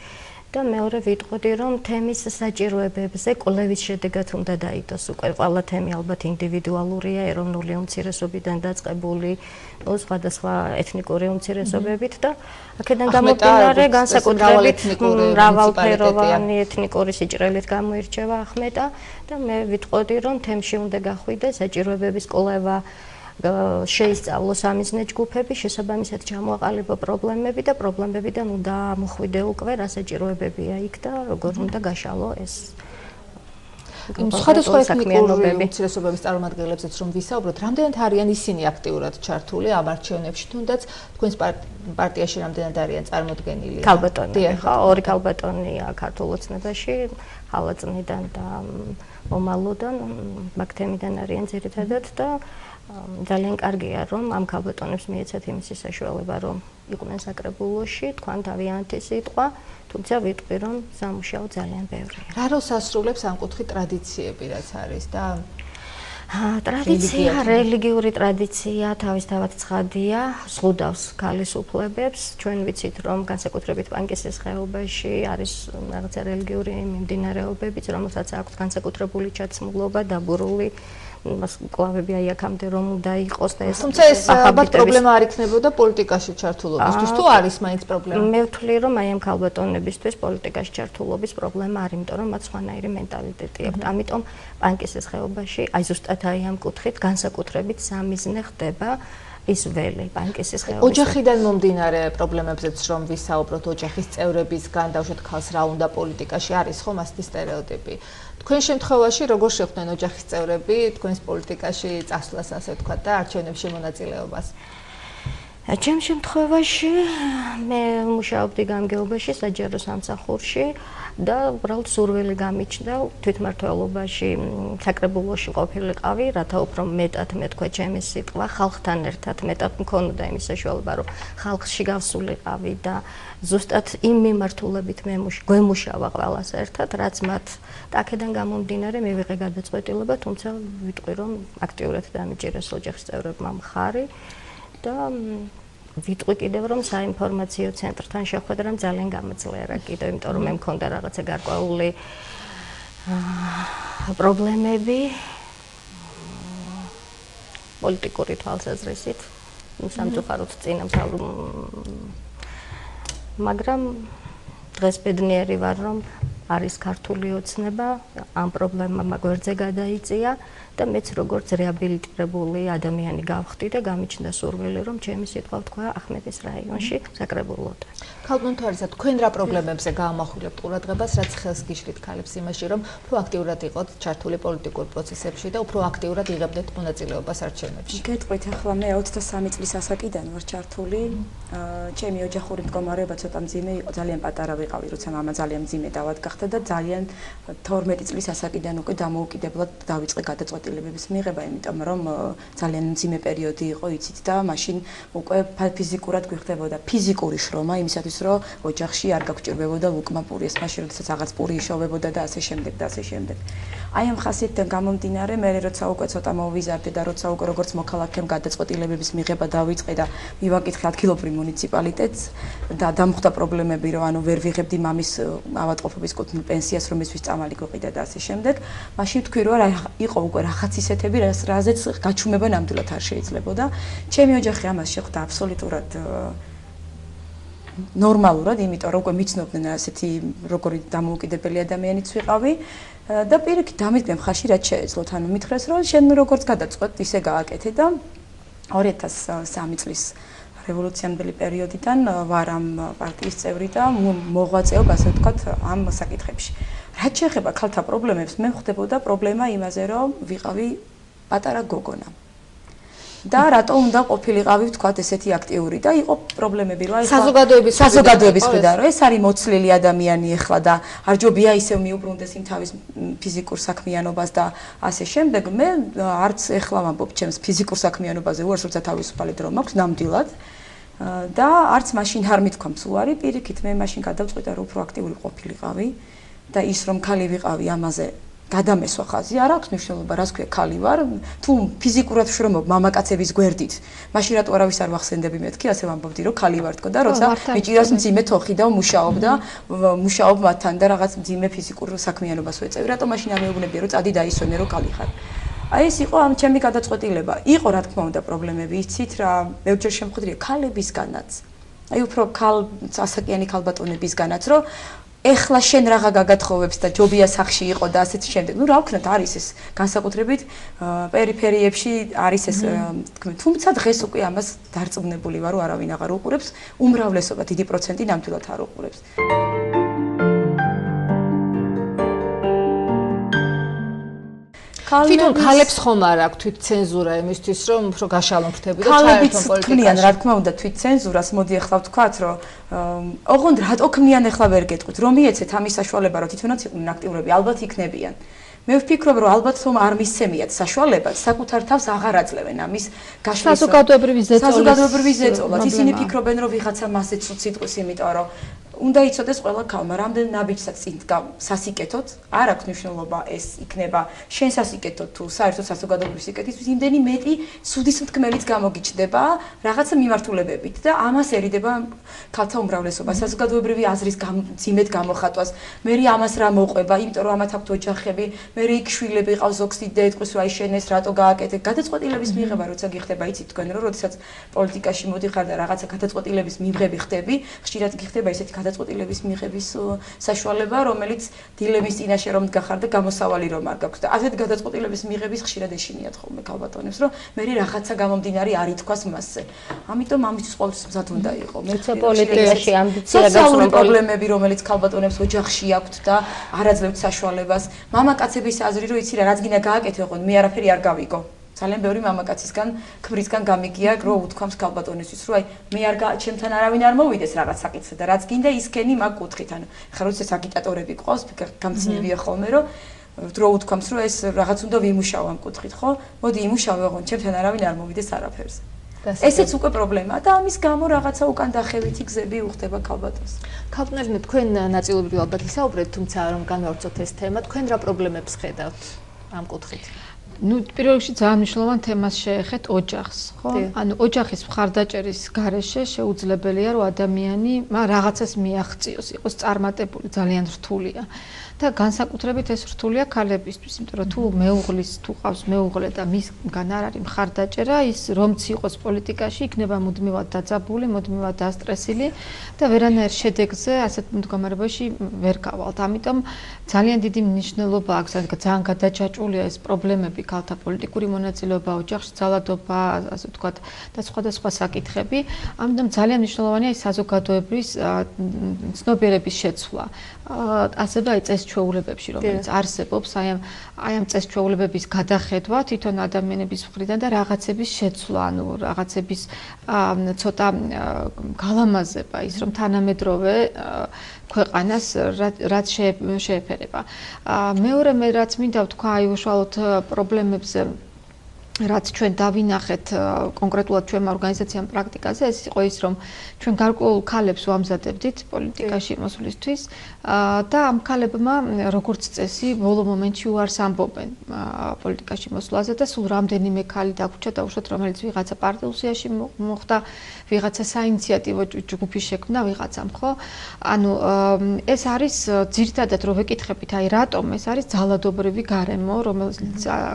და მეორე ვიტყოდი, რომ თემის საჭიროებებზე კვლევის შედეგად უნდა დაიდოს უკვე ყველა თემი ალბათ ინდივიდუალურია, ეროვნული უმცირესობიდან დაწყებული, სხვადასხვა ეთნიკური უმცირესობებით და აქედან გამომდინარე განსაკუთრებით მრავალფეროვანი ეთნიკური სიჭრელით გამოირჩევა ახმეტა და მე ვიტყოდი, რომ თემში უნდა გახვიდეს საჭიროებების კვლევა შეისწავლოს ამიზნე ჯგუფები, შესაბამისად ჩამოაყალიბო პრობლემები და პრობლემებიდან უნდა მოხვიდე უკვე რა საჭიროებებია იქ და როგორ უნდა გაშალო ეს. სხვადასხვა ეთნიკური უმცირესობების წარმომადგენლებზეც რომ ვისაუბროთ, რამდენად არიან ისინი აქტიურად ჩართული ამ არჩევნებში, თუნდაც თქვენს პარტიაში რამდენად არიან წარმოდგენილი? ქალბატონი, ხო, ორი ქალბატონია ქართულ ოცნებაში, ხალაწნიდან და ომალოდან, მაგთემიდან არიან ძირითადად და ძალიან კარგია, რომ ამ ქალბატონებს მიეცათ იმისი საშუალება, რომ იყვნენ საკრებულოში, თქვან თავიანთი სიტყვა, თუმცა ვიტყვი, რომ სამუშაო ძალიან ბევრია. რა როლს ასრულებს ამ კუთხით ტრადიციები, რაც არის და ტრადიცია, რელიგიური ტრადიცია თავისთავად ცხადია, ზღუდავს ქალის უფლებებს. ჩვენ ვიცით, რომ განსაკუთრებით პანკისის ხეობაში არის რაღაცა რელიგიური მიმდინარეობებიც, რომელსაც აქვს განსაკუთრებული ჩაცმულობა, დაბურული კლავები აი აქამდე რომ უნდა იყოს და ეს თუმცა ეს ალბათ პრობლემა არ იქნებოდა პოლიტიკაში ჩართულობისთვის თუ არის მაინც პრობლემა? მე ვთვლი რომ აი ამ ქალბატონებისთვის პოლიტიკაში ჩართულობის პრობლემა არ, იმიტომ რომ მათ სხვანაირი მენტალიტეტი აქვთ. ამიტომ პანკისის ხეობაში აი ზუსტად აი ამ კუთხით განსაკუთრებით სამიზნე ხდება ის ველი ბანკის ხეობის. ოჯახიდან მომდინარე პრობლემებზეც რომ ვისაუბროთ, ოჯახის წევრებისგან დავუშვათ ქალს რა უნდა პოლიტიკაში, არის ხომ ასეთი სტერეოტიპი. თქვენ შემთხვევაში როგორ შეხვდნენ ოჯახის წევრები თქვენს პოლიტიკაში წასვლას, ასე ვთქვათ, და არჩევნებში მონაწილეობას? ჩემ შემთხვევაში მე მუშაობდი გამგეობაში, საჯარო სამსახურში და უბრალოდ სურვილი გამიჩნდა თვითმმართველობაში, საკრებულოში ყოფილიყავი, რათა უფრო მეტად მეთქვა ჩემი სიტყვა, ხალხთან ერთად მეტად მქონოდა იმის საშუალება, რომ ხალხში გავსულიყავი და ზუსტად იმ მიმართულებით მე გვემუშავა ყველას ერთად, რაც მათ და აქედან გამომდინარე მივიღე გადაწყვეტილება, თუმცა ვიტყვი, რომ აქტიურად დამიჯერეს ოჯახის წევრებმა მხარი და ვიტყვი კიდევ რომ საინფორმაციო ცენტრთან შეხვედრამ ძალიან გამოძლიერა კიდევ, იმიტომ რომ მე მქონდა რაღაცა გარკვეული პრობლემები პოლიტიკური თვალსაზრისით, სამწუხაროდ წინამთავრ მაგრამ დღეს ბედნიერი ვარ რომ არის ქართული ოცნება, ამ პრობლემამ გვერდზე გადაიწია და მეც როგორც რეაბილიტირებული ადამიანი გავხდი და გამიჩნდა სურვილი რომ ჩემი სიტყვა ვთქვა ახმეტის რაიონში საკრებულოდან. ქალბატონთვარისა, თქვენ რა პრობლემებზე გაამახვილებთ ყურადღებას, რაც ხელს გიშლით ქალებს იმაში, რომ პროაქტიურად იყოთ ჩართული პოლიტიკურ პროცესებში და უფრო აქტიურად იღებდეთ მონაწილეობას არჩევნებში? გეტყვით, ახლა მე 23 წლის ასაკიდან ვარ ჩართული. ჩემი ოჯახური მდგომარეობა ცოტა მძიმე იყო, ძალიან პატარა ვიყავი, როცა მამა ძალიან მძიმე დავად გახდა და ძალიან 12 წლის ასაკიდან უკვე დამოუკიდებლად დავიწყე გადაწყვეტილებების მიღება, იმიტომ რომ ძალიან მძიმე პერიოდი იყო, იცით და მაშინ უკვე ფიზიკურად გვიხდებოდა ფიზიკური შრომა იმისათვის რომ ოჯახში არ გაგჭირდებოდა უკმა პური, ეს მაშინ როდესაც რაღაც პური იშოვებოდა და ასე შემდეგ და ასე შემდეგ. აი ამ ხასიათიდან გამომდინარე, მე როცა უკვე ცოტა მოვიზარდე და როცა უკვე როგორც მოქალაქემ გადაწყვეტილებების მიღება დავიწყე და მივაკითხე ადგილობრივ მუნიციპალიტეტს და დამხვდა პრობლემები, რომ ანუ ვერ ვიღებდი მამის ავადმყოფობის კუთვნილ პენსიას, რომ მისთვის წამალი გვიყიდა და ასე შემდეგ. მაშინ თქვი რომ იყო უკვე რაღაც ისეთები, რაზეც გაჩუმება ნამდვილად არ შეიძლებოდა. ჩემი ოჯახი ამას შეხვდა აბსოლუტურად ნორმალურად, იმიტომ რომ უკვე მიცნობდნენ ასეთი როგორი დამოუკიდებელი ადამიანიც ვიყავი და პირიქით დამიდგე მხარში რაც შეეძლოთ, ანუ მითხრეს რომ შენ როგორც გადაწყვეტ, ისე გააკეთე და 2003 წლის რევოლუციამდელი პერიოდიდან ვარ ამ პარტიის წევრი და მოღვაწეობ, ასე ვთქვათ, ამ საკითხებში. რაც შეეხება ქალთა პრობლემებს, მე ხვდებოდა პრობლემა იმაზე, რომ ვიყავი პატარა გოგონა. და რატო უნდა ყოფილიყავი ვთქვათ ესეთი აქტიური და იყო პრობლემები რომ აი საზოგადოების მხრიდან რომ ეს არის მოცლილი ადამიანი ახლა და არ ჯობია ისევ მიუბრუნდეს იმ თავის ფიზიკურ საქმიანობას და ასე შემდეგ მე არც ახლა ვამბობ ჩემს ფიზიკურ საქმიანობაზე უარს როცა თავისუფალი დრო მაქვს ნამდვილად და არც მაშინ არ მithქვამს უარი პირიქით მე მაშინ გადავწყვიტე რომ უფრო აქტიური ყოფილიყავი და ის რომ ქალი ვიყავი ამაზე გადამესვა ხაზი არ აქვს მნიშვნელობა რას ქვია ქალი ვარ თუ ფიზიკურად ვშრომობ მამაკაცების გვერდით მაშინ რატო არავის არ ვახსენდები მეთქი ასე ვამბობდი რომ ქალი ვარ თქო და როცა მიჭირავს მძიმე თოხი და მუშაობ და მუშაობ მათთან და რაღაც მძიმე ფიზიკურ საქმიანობას ვეწევი რატო მაშინ არ მეუბნებია რომ წადი დაისვენე რომ ქალი ხარ აი ეს იყო ამ ჩემი გადაწყვეტილება იყო რა თქმა უნდა პრობლემები იცით რა მეუჯერ შემხვდრია ქალებისგანაც აი უფრო ასაკიანი ქალბატონებისგანაც რომ ეხლა შენ რაღა გაგათხოვებს და ჯობია სახში იყო და ასეთ შემდეგ. ნუ რა ვქნათ, არის ეს განსაკუთრებით პერიფერიებში არის ეს თქმი. თუმცა დღეს უკვე ამას დარწმუნებული ვარ, რომ არავინ აღარ უყურებს, უმრავლესობა დიდი პროცენტი ნამდვილად არ უყურებს. თვითონ ქალებს ხომ არ აქვს თვით ცენზურა იმისთვის რომ უფრო გაშალონ ფრთები და ჩაერთონ პოლიტიკაში. ქმნიან რა თქმა უნდა თვით ცენზურას, მოდი ახლა ვთქვათ რომ ოღონდ რატო ქმნიან ახლა ვერ გეტყვით რომ მიეცეთ ამის საშუალება რომ თვითონაც იყვნენ აქტიურები, ალბათ იქნებიან. მე ვფიქრობ რომ ალბათ რომ არ მისცემიათ საშუალებას, საკუთარ თავს აღარ აძლევენ ამის გაშლის. საზოგადოებრივი ზეწოლა. ისინი ფიქრობენ რომ ვიღაცა მასეც სიტყვის, იმიტომ რომ უნდა იცოდეს ყველა ქალმა, რამდენ ნაბიჯსაც წინ სასიკეთოთ, არ აქვს მნიშვნელობა ეს იქნება შენ სასიკეთოთ თუ საერთოდ საზოგადოებრივი სიკეთის, იმდენი მეტი სუდისმთქმელიც გამოგიჩნდება რაღაცა მიმართულებებით და ამას ერიდება ქალთა უმრავლესობა, საზოგადოებრივი აზრის ძიმედ გამოხატვას. მე ამას რა მოყვება, იმიტომ რომ ამათ აქვთ ოჯახები, მე იქ შვილები ყავს ზოგს და ეტყვის რომ აი შენ ეს რატო გააკეთე. გადაწყვეტილების მიღება როცა გიხდება, იცით თქვენ რომ როდესაც პოლიტიკაში მოდიხარ და რაღაცა გადაწყვეტილების მიღები ხდები, ხშირად გიხდება ესეთი გადაწყვეტილების მიღების საშუალება, რომელიც დილემის წინაშე რომ დგახარ და გამოსავალი რომ არ გაქვს და ასეთ გადაწყვეტილების მიღების ხშირად ეშინიათ ხოლმე ქალბატონებს, რომ მე რაღაცა გამომდინარე არ ითქვას მასზე. ამიტომ ამისთვის ყოველთვის მზად უნდა იყო. მე პოლიტიკაში ამბიცია სოციალური პრობლემები, რომელიც ქალბატონებს ოჯახში აქვთ და არ აძლევთ საშუალებას. მამაკაცების აზრი რომ იცი რა, რაც გინდა გააკეთო, მე არაფერი არ გავიგო. ძალიან ბევრი მამაკაცისგან, ქმრისგან გამიგია, რომ უთქვამს ქალბატონისთვის, რომ აი მე ჩემთან არავინ არ მოვიდეს რაღაც საკითხზე და რაც გინდა ისქენი მაგ კუთხით. ანუ ხა როცა აგიტატორები ყავს, გამცნივია ხოლმე, რომ დრო უთქვამს, რომ ეს რაღაც უნდა ვიმუშაო ამ კუთხით, ხო? მოდი იმუშავე, ოღონდ ჩემთან არავინ არ მოვიდეს არაფერზე. ესეც უკვე პრობლემაა და ამის გამო რაღაცა უკან დახევითი გზები უხდება ქალბატონს. ქალბატონებო, თქვენ ნაწილობრივ ალბათ ისაუბრეთ, თუმცა რომ განვავრცოთ ეს თემა, თქვენ რა პრობლემებს ხედავთ ამ კუთხით? ნუ პირველ რიგში ძალიან მნიშვნელოვან თემას შეეხეთ ოჯახს, ხო? ანუ ოჯახის მხარდაჭერის გარეშე შეუძლებელია რომ ადამიანი რაღაცას მიაღწიოს, იყოს წარმატებული, ძალიან რთულია. და განსაკუთრებით ეს რთულია ქალებისთვის, იმიტომ რომ თუ მეუღლის თუ ყავს მეუღლე და მისგან არ არის მხარდაჭერა, ის რომც იყოს პოლიტიკაში, იქნება მუდმივად დაძაბული, მუდმივად დასტრესილი და ვერანაირ შედეგზე ასეთ მდგომარეობაში ვერ გავალთ. ამიტომ ძალიან დიდი მნიშვნელობა აქვს, ძალიან გადაჭაჭულია ეს პრობლემები, ქალთა პოლიტიკური მონაწილეობა ოჯახში, ძალადობა, ასე ვთქვათ, და სხვადასხვა საკითხები. ამიტომ ძალიან მნიშვნელოვანია ის საზოგადოებრივი ცნობიერების შეცვლა. ასევე აი წესჩვეულებებში, რომელიც არსებობს, აი ამ წესჩვეულებების გადახედვა თვითონ ადამიანების მხრიდან და რაღაცების შეცვლა, ანუ რაღაცების ცოტა გალამაზება, ის რომ თანამედროვე ქვეყანას რაც შეეფერება. მეორე მე რაც მინდა ვთქვა, აი უშუალოდ პრობლემებზე რაც ჩვენ დავინახეთ კონკრეტულად ჩვენმა ორგანიზაციამ პრაქტიკაზე, ეს იყო ის, რომ ჩვენ გარკვეულ ქალებს ვამზადებდით პოლიტიკაში მოსვლისთვის და ამ ქალებმა როგორც წესი ბოლო მომენტში უარს ამბობენ პოლიტიკაში მოსვლაზე და სულ რამდენიმე ქალი დაგვრჩა დაუშვათ, რომელიც ვიღაცა პარტიულ სიაში მოხდა, ვიღაცა საინიციატივო ჯგუფი შექმნა ვიღაცამ, ხო? ანუ ეს არის ძირითადად რომ ვეკითხებით, აი რატომ ეს არის ძალადობრივი გარემო,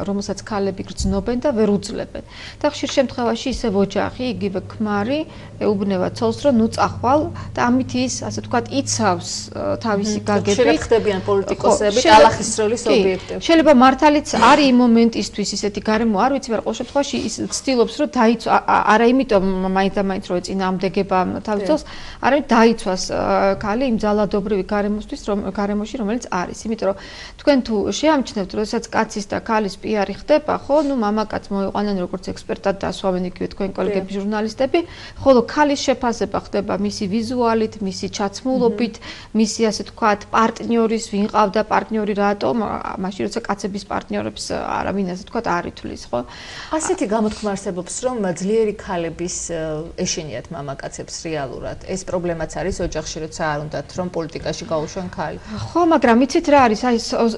რომელსაც ქალები გრძნობენ და ვერ უძლებენ. და ხშირ შემთხვევაში ისევ ოჯახი, იგივე ქმარი ეუბნება ცოლს, რომ ნუ წახვალ და ამით ის, ასე ვთქვათ, იცავს თავისი გაგებით. ხშირად ხდებიან პოლიტიკოსები ტალახისროლის ობიექტები. შეიძლება მართალიც არის იმ მომენტისთვის ისეთი გარემო, არ ვიცი, მაგრამ ყოველ შემთხვევაში ის ცდილობს, რომ დაიცვა, არა იმიტომ მაინც და მაინც რომ ეწინააღმდეგება თავის ცოლს, არამედ დაიცვას ქალი იმ ძალადობრივი გარემოში, რომელიც არის. იმიტომ რომ თქვენ თუ შეამჩნევთ, როდესაც კაცის და ქალის პიარი ხდება, ხო, ნუ მამაკაც მოიყვანენ როგორც ექსპერტად და ასვავენ იგივე თქვენ კოლეგები ჟურნალისტები, ხოლო ქალის შეფასება ხდება მისი ვიზუალით, მისი ჩაცმულობით, მისი ასე ვთქვათ, პარტნიორის, ვინ ყავდა პარტნიორი, რატომ, მაშინ როცა კაცების პარტნიორებს არავინ ასე ვთქვათ არ ითვლის, ხო? ასეთი გამოთქმა არსებობს, რომ ძლიერი ქალების ეშინიათ მამაკაცებს რეალურად. ეს პრობლემაც არის ოჯახში, როცა არ უნდათ რომ პოლიტიკაში გაუშვენ ქალი. ხო, მაგრამ იცით რა არის? აი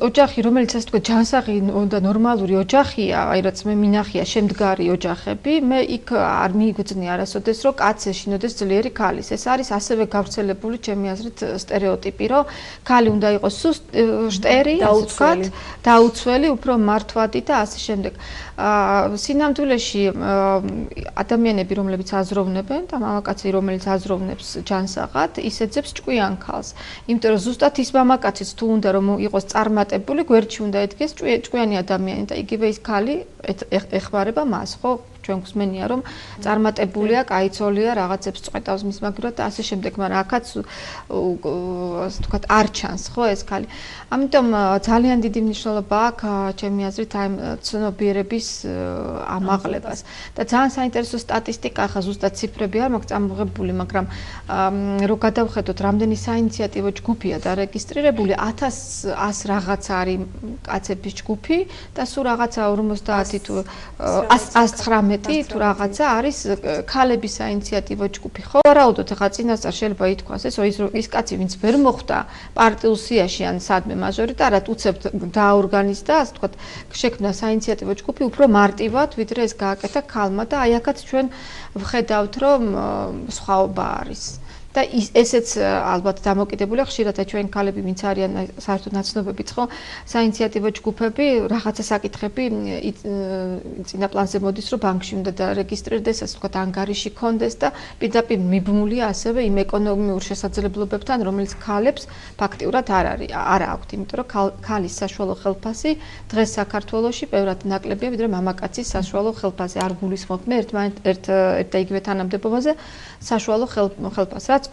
ოჯახი, რომელიც ასე ვთქვათ, ჯანსაღი და ნორმალური ოჯახია, აი რაც მე მინახია შემდგარი ოჯახები, მე იქ არ მიიგრძნი არასოდეს, რომ კაცს ეშინოდეს ძლიერი ქალის. ეს არის ასევე გავრცელებული ჩემი აზრით სტერეოტიპი, რომ ქალი უნდა იყოს შტერი, ასე ვთქვათ, დაუცველი, უფრო მართვადი და ასე შემდეგ. სინამდვილეში ადამიანები, რომლებიც აზროვნებენ და მამაკაცი, რომელიც აზროვნებს ჯანსაღად, ის ეძებს ჭკვიან ქალს. იმიტომ რომ ზუსტად ის მამაკაციც თუ უნდა რომ იყოს წარმატებული, გვერდში უნდა ედგეს ჭკვიანი ადამიანი და იგივე ის ქალი ეხმარება მას, ხო? ჩვენ გვსმენია რომ წარმატებულია, კაიცოლია, რაღაცებს წყვეტავს მის მაგრად და ასე შემდეგ, მაგრამ აქაც ასე ვთქვათ არ ჩანს, ხო, ეს ქალი. ამიტომ ძალიან დიდი მნიშვნელობა აქვს ჩემი აზრით აი ცნობიერების ამაღლებას. და ძალიან საინტერესო სტატისტიკა, ხა ზუსტად ციფრები არ მაქვს წამოღებული, მაგრამ რო გადავხედოთ, რამდენი საინიციატივო ჯგუფია დარეგისტრირებული, 1100 რაღაც არის კაცების ჯგუფი და სულ რაღაცა 50 თუ 119 თუ რაღაცა არის ქალების საინიციატივო ჯგუფი. ხო, ვარაუდოთ, ხა წინასწარ შეიძლება ითქვას ის კაცი, ვინც ვერ მოხვდა პარტიულ სიაში ან სადმე მაჟორიტარად, უცებთ დააორგანიზდა, ასე ვთქვათ, შექმნა საინიციატივო ჯგუფი უფრო მარტივად, ვიდრე ეს გააკეთა ქალმა და აი აქაც ჩვენ ვხედავთ, რომ სხვაობა არის. და ესეც ალბათ დამოკიდებულია ხშირად ჩვენ ქალები ვინც არიან საერთოდ ნაცნობებიც ხო საინიციატივო ჯგუფები რაღაცა საკითხები წინა პლანზე მოდის რომ ბანკში უნდა დარეგისტრირდეს ასე ვთქვათ ანგარიში კონდეს და პირდაპირ მიბმულია ასევე იმ ეკონომიურ შესაძლებლობებთან რომელიც ქალებს ფაქტიურად არ აქვთ იმიტომ რომ ქალის საშუალო ხელფასი დღეს საქართველოში ბევრად ნაკლებია ვიდრე მამაკაცის საშუალო ხელფასი არ გულისხმობ მე ერთ და იგივე თანამდებობაზე საშუალო ხელფასს რაც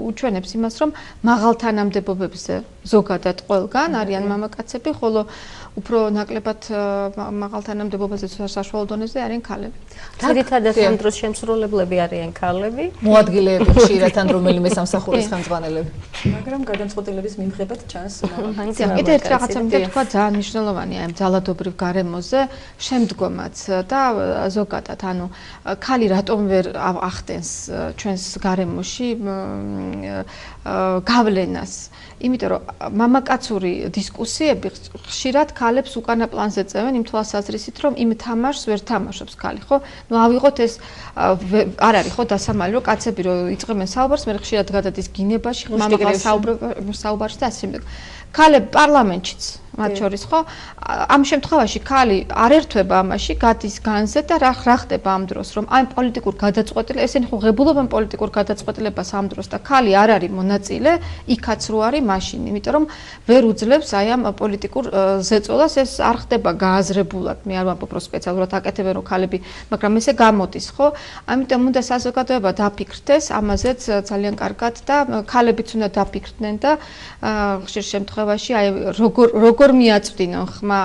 უჩვენებს იმას რომ მაღალ თანამდებობებზე ზოგადად ყველგან არიან მამაკაცები ხოლო უფრო ნაკლებად მაღალ თანამდებობაზე საშუალო დონეზე არიან ქალები. ძირითადად ამ დროს შემსრულებლები არიან ქალები. მოადგილეები ხშირად ან რომელიმე სამსახურის ხელმძღვანელები. მაგრამ გადამწყვეტილების მიმღებად ჩანს კიდე ერთ რაღაცა მინდა თქვა ძალიან მნიშვნელოვანია ამ ძალადობრივ გარემოზე შემდგომაც და ზოგადად ანუ ქალი რატომ ვერ ახდენს ჩვენს გარემოში გავლენას იმიტომ რომ მამაკაცური დისკუსიები ხშირად ქალებს უკანა პლანზე წევენ იმ თვალსაზრისით რომ იმ თამაშს ვერ თამაშობს ქალი ხო ნუ ავიღოთ ეს არ არის ხო დასამალი რომ კაცები რო იწყებენ საუბარს მე ხშირად გადადის გინებაში მამაკაცი საუბარში და ასე შემდეგ ქალები პარლამენტშიც მათ შორის ხო ამ შემთხვევაში ქალი არ ერთვება ამაში გადის განზე და რა ხდება ამ დროს რომ აი პოლიტიკურ გადაწყვეტილებას ესენი ხო ღებულობენ პოლიტიკურ გადაწყვეტილებას ამ დროს და ქალი არ არის მონაწილე იქაც რო არის მაშინ იმიტომ რომ ვერ უძლებს აი ამ პოლიტიკურ ზეწოლას ეს არ ხდება გააზრებულად მე არ ვამბობ რომ სპეციალურად აკეთებენ რომ ქალები მაგრამ ესე გამოდის ხო ამიტომ უნდა საზოგადოება დაფიქრდეს ამაზეც ძალიან კარგად და ქალებიც უნდა დაფიქრდნენ და ხშირ შემთხვევაში აი როგორ მიაწვდინონ ხმა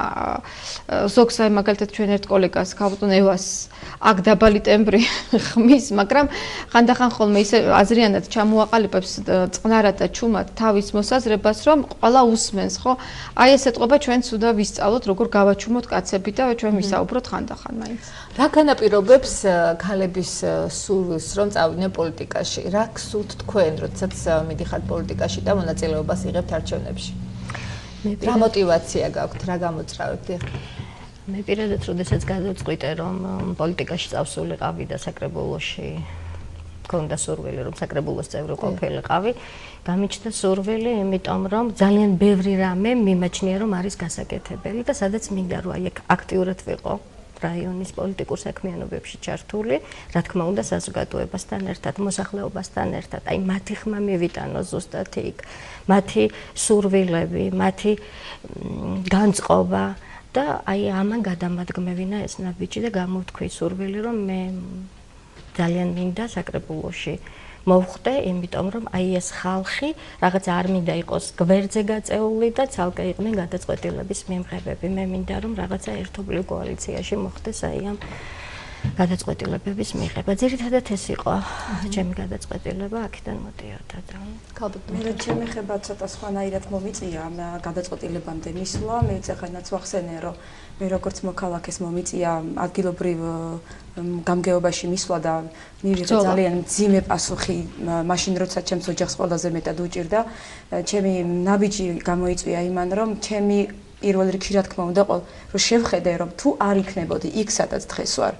ზოგს აი მაგალითად ჩვენ ერთ კოლეგას ქალბატონ ევას აქ დაბალი ტემბრი ხმის მაგრამ ხანდახან ხოლმე ისე აზრიანად ჩამოაყალიბებს წყნარად და ჩუმად თავის მოსაზრებას რომ ყველა усმენს ხო აი ეს ეთყობა ჩვენც უნდა ვისწავლოთ როგორ გავაჩუმოთ კაცები და ჩვენ ვისაუბროთ ხანდახან მაინც რა განაპირობებს ქალების სურვილს რომ წავიდნენ პოლიტიკაში რა გსურთ თქვენ როდესაც მიდიხართ პოლიტიკაში და მონაწილეობას იღებთ არჩევნებში რა мотиваცია გაქვთ რა გამოწრავებთ მე პირადად როდესაც გადავწყვიტე რომ პოლიტიკაში წავსულიყავი და საკრებულოში მქონდა სურვილი რომ საკრებულოს წევრი ყოფილიყავი გამიჩნდა სურვილი იმიტომ რომ ძალიან ბევრი რამე მიმაჩნია რომ არის გასაკეთებელი და სადაც მინდა რომ აი აქტიურად ვიყო რაიონის პოლიტიკურ საქმიანობებში ჩართული, რა თქმა უნდა საზოგადოებასთან ერთად, მოსახლეობასთან ერთად, აი მათი ხმა მივიტანო ზუსტად იქ, მათი სურვილები, მათი განწყობა და აი ამან გადამადგმევინა ეს ნაბიჯი და გამოვთქვი სურვილი, რომ მე ძალიან მინდა საკრებულოში მოვხდე, იმიტომ რომ აი ეს ხალხი რაღაც არ მინდა იყოს გვერდზე გაწეული და ცალკე იყვნენ გადაწყვეტილების მიმღებები. მე მინდა რომ რაღაცა ერთობლივ კოალიციაში მოხდეს აი ამ გადაწყვეტილებების მიღება. ძირითადად ეს იყო ჩემი გადაწყვეტილება, აქედან მოდიოდა და მე ჩემი ხება ცოტა სხვანაირად მომიწია ამ გადაწყვეტილებამდე მისვლა. მე ეხლაც ვახსენე რომ მე როგორც მოქალაქეს მომიწია ადგილობრივ გამგეობაში მისვლა და მივიღე ძალიან მძიმე პასუხი მაშინ როცა ჩემს ოჯახს ყველაზე მეტად უჭირდა. ჩემი ნაბიჯი გამოიწვია იმან რომ ჩემი პირველ რიგში რა თქმა უნდა რომ შევხედე რომ თუ არ იქნებოდი იქ სადაც დღეს ვარ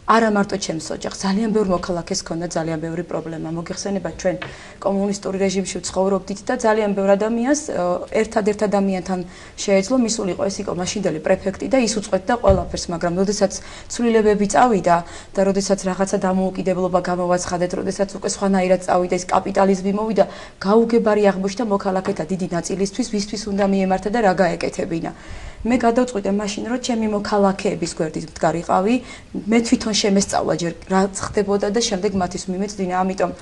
არა მარტო ჩემს ოჯახს, ძალიან ბევრ მოქალაქეს ჰქონდა ძალიან ბევრი პრობლემა. მოგეხსენება ჩვენ კომუნისტური რეჟიმში ვცხოვრობდით და ძალიან ბევრ ადამიანს ერთადერთ ადამიანთან შეეძლო მისულიყო ეს იყო მაშინდელი პრეფექტი და ის უწყვეტდა ყველაფერს, მაგრამ როდესაც ცვლილებები წავიდა და როდესაც რაღაცა დამოუკიდებლობა გამოვაცხადეთ, როდესაც უკვე სხვანაირად წავიდა ეს კაპიტალიზმი მოვიდა, გაუგებარი აღმოჩნდა მოქალაქეთა დიდი ნაწილისთვის, ვისთვის უნდა მიემართა და რა გაეკეთებინა. მე გადავწყვიტე მაშინ რომ ჩემი მოქალაქეების გვერდით მდგარიყავი, მე თვითონ შემესწავლა ჯერ რა ხდებოდა და შემდეგ მათის მიმეწვდინა, ამიტომ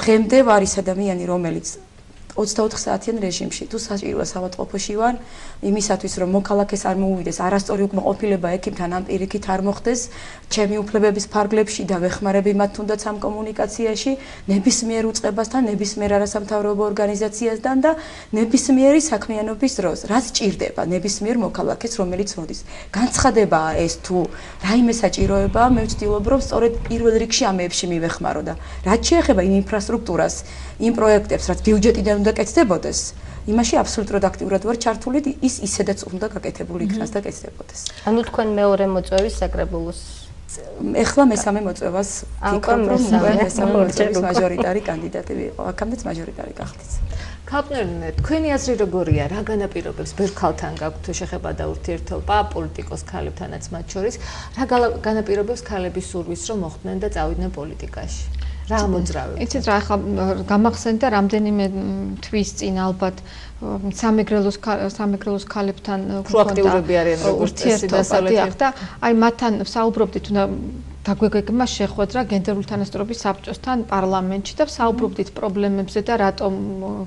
დღემდე ვარ ის ადამიანი, რომელიც 24 საათიან რეჟიმში თუ საჭიროა საავადმყოფოში ვარ იმისათვის რომ მოქალაქეს არ მოუვიდეს არასწორი უკმაყოფილება ექიმთან ან პირიქით არ მოხდეს ჩემი უფლებების ფარგლებში და ვეხმარები მათ თუნდაც ამ კომუნიკაციაში ნებისმიერ უწყებასთან ნებისმიერ არასამთავრობო ორგანიზაციასთან და ნებისმიერი საქმიანობის დროს რაც ჭირდება ნებისმიერ მოქალაქეს რომელიც მოდის განცხადებაა ეს თუ რაიმე საჭიროებაა მე ვცდილობ რომ სწორედ პირველ რიგში ამეებში მივეხმარო და რაც შეეხება იმ ინფრასტრუქტურას იმ პროექტებს რაც ბიუჯეტიდან უნდა კეთდებოდეს იმაში აბსოლუტურად აქტიურად ვარ ჩართული ის ისედაც უნდა გაკეთებული იქნას და კეთდებოდეს. ანუ თქვენ მეორე მოწვევის საკრებულოს ეხლა მესამე მოწვევას ვფიქრობ, რომ მესამე მოწვევის მაჟორიტარი კანდიდატი ვიყო. აქამდეც მაჟორიტარი გახდით. ქალბნერნე, თქვენი აზრი როგორია? რა განაპირობებს ბევრ ქალთან გაქვთ შეხება და ურთიერთობა პოლიტიკოს ქალებთანაც მათ შორის? რა განაპირობებს ქალების სურვილს რომ მოხვდნენ და წავიდნენ პოლიტიკაში? რა მოძრავებს? იცით რა, ახლა გამახსენდა რამდენიმე თვის წინ ალბათ სამეგრელოს ქალებთან პროაქტიურები არიან როგორც წესი დასავლეთ და აი მათთან საუბრობდით უნდა დაგვეგეგმა შეხვედრა გენდერული თანასწორობის საბჭოსთან პარლამენტში და საუბრობდით პრობლემებზე და რატომ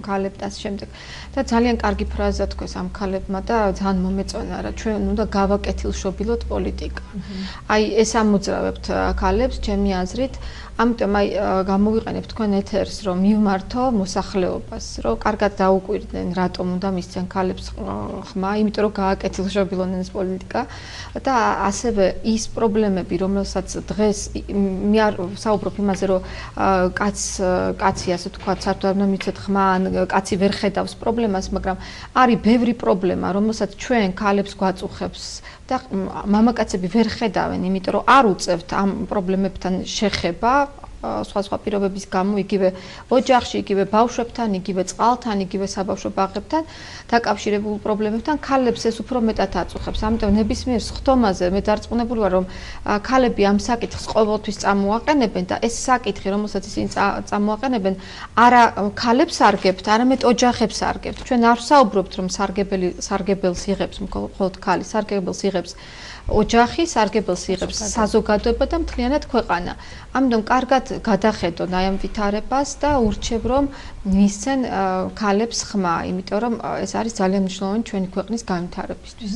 ქალებს და შემდეგ. და ძალიან კარგი ფრაზა თქვეს ამ ქალებმა და ძალიან მომეწონა რა ჩვენ უნდა გავაკეთილშობილოთ პოლიტიკა. აი ეს ამოძრავებთ ქალებს ჩემი აზრით. ამიტომ აი გამოვიყენებთ თქვენ ეთერს რომ მივმართო მოსახლეობას, რომ კარგად დაუკვირდნენ რატომ უნდა მისცენ ქალებს ხმა, იმიტომ რომ გააკეთილშობილონ ეს პოლიტიკა და ასევე ის პრობლემები, რომელსაც დღეს მე არ საუბრობ იმაზე, რომ კაცი ასე თქვა, საერთოდ არ მიცეთ ხმა, ან კაცი ვერ ხედავს პრობლემას, მაგრამ არის ბევრი პრობლემა, რომელსაც ჩვენ ქალებს გვაწუხებს და მამაკაცები ვერ ხედავენ, იმიტომ რომ არ უწევთ ამ პრობლემებთან შეხება სხვა პირობების გამო იგივე ოჯახში, იგივე ბავშვებთან, იგივე წყალთან, იგივე საბავშვო ბაღებთან დაკავშირებულ პრობლემებთან ქალებს ეს უფრო მეტად აწუხებს. ამიტომ ნებისმიერ სხდომაზე მე დარწმუნებული ვარ, რომ ქალები ამ საკითხს ყოველთვის წამოაყენებენ და ეს საკითხი, რომელსაც ისინი წამოაყენებენ, არა ქალებს არგებთ, არამედ ოჯახებს არგებთ. ჩვენ არ ვსაუბრობთ, რომ სარგებელს იღებს მხოლოდ ქალი, სარგებელს იღებს ოჯახი, სარგებელს იღებს საზოგადოება და მთლიანად ქვეყანა. ამიტომ კარგად გადახედონ აი ამ ვითარებას და ურჩევ რომ მისცენ ქალებს ხმა, იმიტომ რომ ეს არის ძალიან მნიშვნელოვანი ჩვენი ქვეყნის განვითარებისთვის.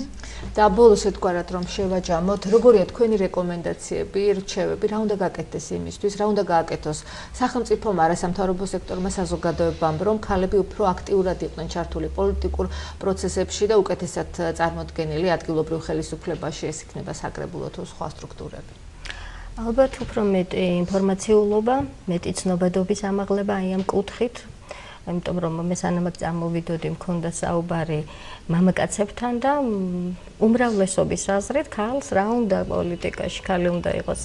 და ბოლოს ეთქვარათ რომ შევაჯამოთ, როგორია თქვენი რეკომენდაციები, რჩევები, რა უნდა გაკეთდეს იმისთვის, რა უნდა გააკეთოს სახელმწიფომ, არასამთავრობო სექტორმა, საზოგადოებამ, რომ ქალები უფრო აქტიურად იყვნენ ჩართული პოლიტიკურ პროცესებში და უკეთესად წარმოდგენილი ადგილობრივ ხელისუფლებაში, ეს იქნება საკრებულო თუ სხვა სტრუქტურები. ალბათ უფრო მეტი ინფორმაციულობა, მეტი ცნობადობის ამაღლება აი ამ კუთხით, იმიტომ რომ მე სანამ წამოვიდოდი მქონდა საუბარი მამაკაცებთან და უმრავლესობის აზრით ქალს რა უნდა პოლიტიკაში, ქალი უნდა იყოს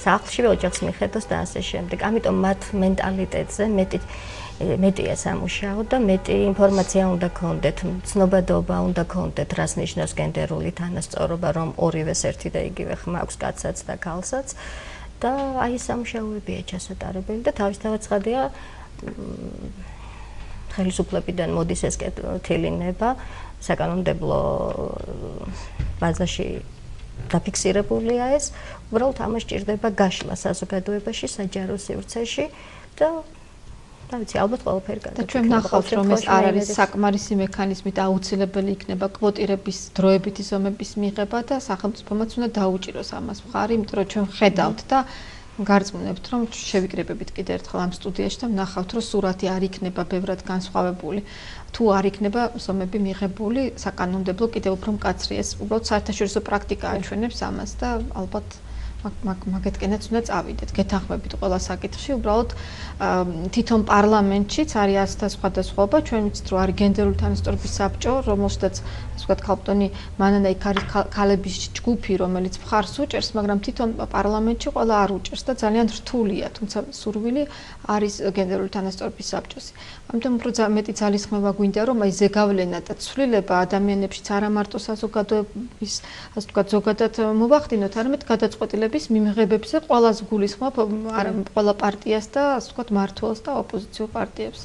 სახლში, ოჯახს მიხედოს და ასე შემდეგ. ამიტომ მათ მენტალიტეტზე მეტი სამუშაო და მეტი ინფორმაცია უნდა გქონდეთ, ცნობადობა უნდა გქონდეთ, რას ნიშნავს გენდერული თანასწორობა, რომ ორივეს ერთი და იგივე ხმა აქვს კაცსაც და ქალსაც და აი ეს სამუშაოებია ჩასატარებელი და თავისთავად ცხადია ხელისუფლებიდან მოდის ეს კეთილინება საკანონმდებლო ბაზაში დაფიქსირებულია ეს, უბრალოდ ამას ჭირდება გაშლა საზოგადოებაში, საჯარო სივრცეში და დავიცი, ალბათ ყველაფერი და ჩვენ ვნახავთ, რომ ეს არ არის საკმარისი მექანიზმით აუცილებელი იქნება კვოტირების დროებითი ზომების მიღება და სახელმწიფომაც უნდა დაუჭიროს ამას მხარი, იმიტომ რომ ჩვენ ხედავთ და გარწმუნებთ, რომ შევიკრიბებით კიდევ ერთხელ ამ სტუდიაში და ვნახავთ, რომ სურათი არ იქნება ბევრად განსხვავებული. თუ არ იქნება ზომები მიღებული საკანონმდებლო კიდევ უფრო მკაცრი, ეს უბრალოდ საერთაშორისო პრაქტიკა აჩვენებს ამას და ალბათ მაგეთკენაც უნდა წავიდეთ. გეთანხმებით ყველა საკითხში, უბრალოდ თვითონ პარლამენტშიც არის ასთა სხვადასხვაობა. ჩვენ ვიცით, რომ არის გენდერული თანასწორობის საბჭო, რომელშიც ასე ვთქვათ, ქალბატონი მანანა იქ არის ქალების ჯგუფი, რომელიც მხარს უჭერს, მაგრამ თვითონ პარლამენტში ყველა არ უჭერს და ძალიან რთულია, თუმცა სურვილი არის გენდერული თანასწორობის საბჭოსი. ამიტომ უფრო მეტი ძალისხმევა გვინდა, რომ აი ზეგავლენა და ცვლილება ადამიანებშიც არა მარტო საზოგადოების, ასე ვთქვათ, ზოგადად მოვახდინოთ, არამედ გადაწყვეტილების მიმღებებზე ყველას გულისხმობ ყველა პარტიას და ასე ვთქვათ მმართველს და ოპოზიციურ პარტიებს.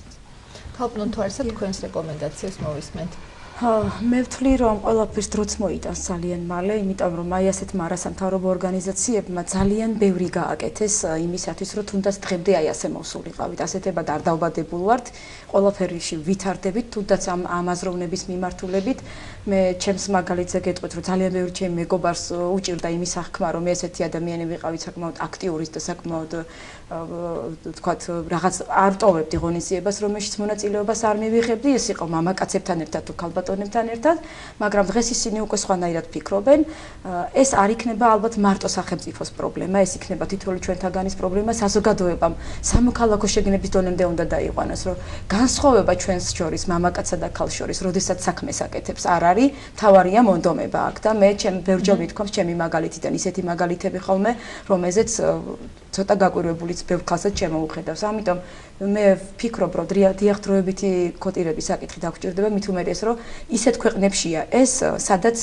ქალბატონ თვარსა თქვენს რეკომენდაციებს მოვისმენთ. მე ვთვლი რომ ყველაფერს დროც მოიტანს ძალიან მალე, იმიტომ რომ აი ასეთმა არასამთავრობო ორგანიზაციებმა ძალიან ბევრი გააკეთეს იმისათვის, რომ თუნდაც დღემდე აი ასე მოსულიყავით. ასეთებად არ დავბადებულ ვართ, ყველაფერში ვითარდებით, თუნდაც ამ აზროვნების მიმართულებით. მე ჩემს მაგალითზე გეტყვით, რომ ძალიან ბევრი ჩემი მეგობარს უჭირდა იმის აღქმა, რომ ესეთი ადამიანები ვიყავით საკმაოდ აქტიური და საკმაოდ თქვათ რაღაც არ ტოვებდი ღონისძიებას, რომელშიც მონაწილეობას არ მივიღებდი, ეს იყო მამაკაცებთან ერთად თუ ქალბატონებთან ბატონებთან ერთად, მაგრამ დღეს ისინი უკვე სხვანაირად ფიქრობენ. ეს არ იქნება ალბათ მარტო სახელმწიფოს პრობლემა, ეს იქნება თითოეული ჩვენთაგანის პრობლემა, საზოგადოებამ სამოქალაქო შეგნების დონემდე უნდა დაიყვანოს, რომ განსხვავება ჩვენს შორის, მამაკაცსა და ქალს შორის, როდესაც საქმეს აკეთებს, არ არის, თავარია მონდომება აქ და მე ბევრჯერ მithქვამს ჩემი მაგალითიდან ისეთი მაგალითები ხოლმე, რომელზეც ცოტა გაკვირვებულიც ბევრ ქალსაც შემოუხედავს. ამიტომ მე ვფიქრობ, რომ დიახ დროებითი კოტირების საკითხი დაგვჭირდება, მით უმეტეს, რომ ისეთ ქვეყნებშია ეს, სადაც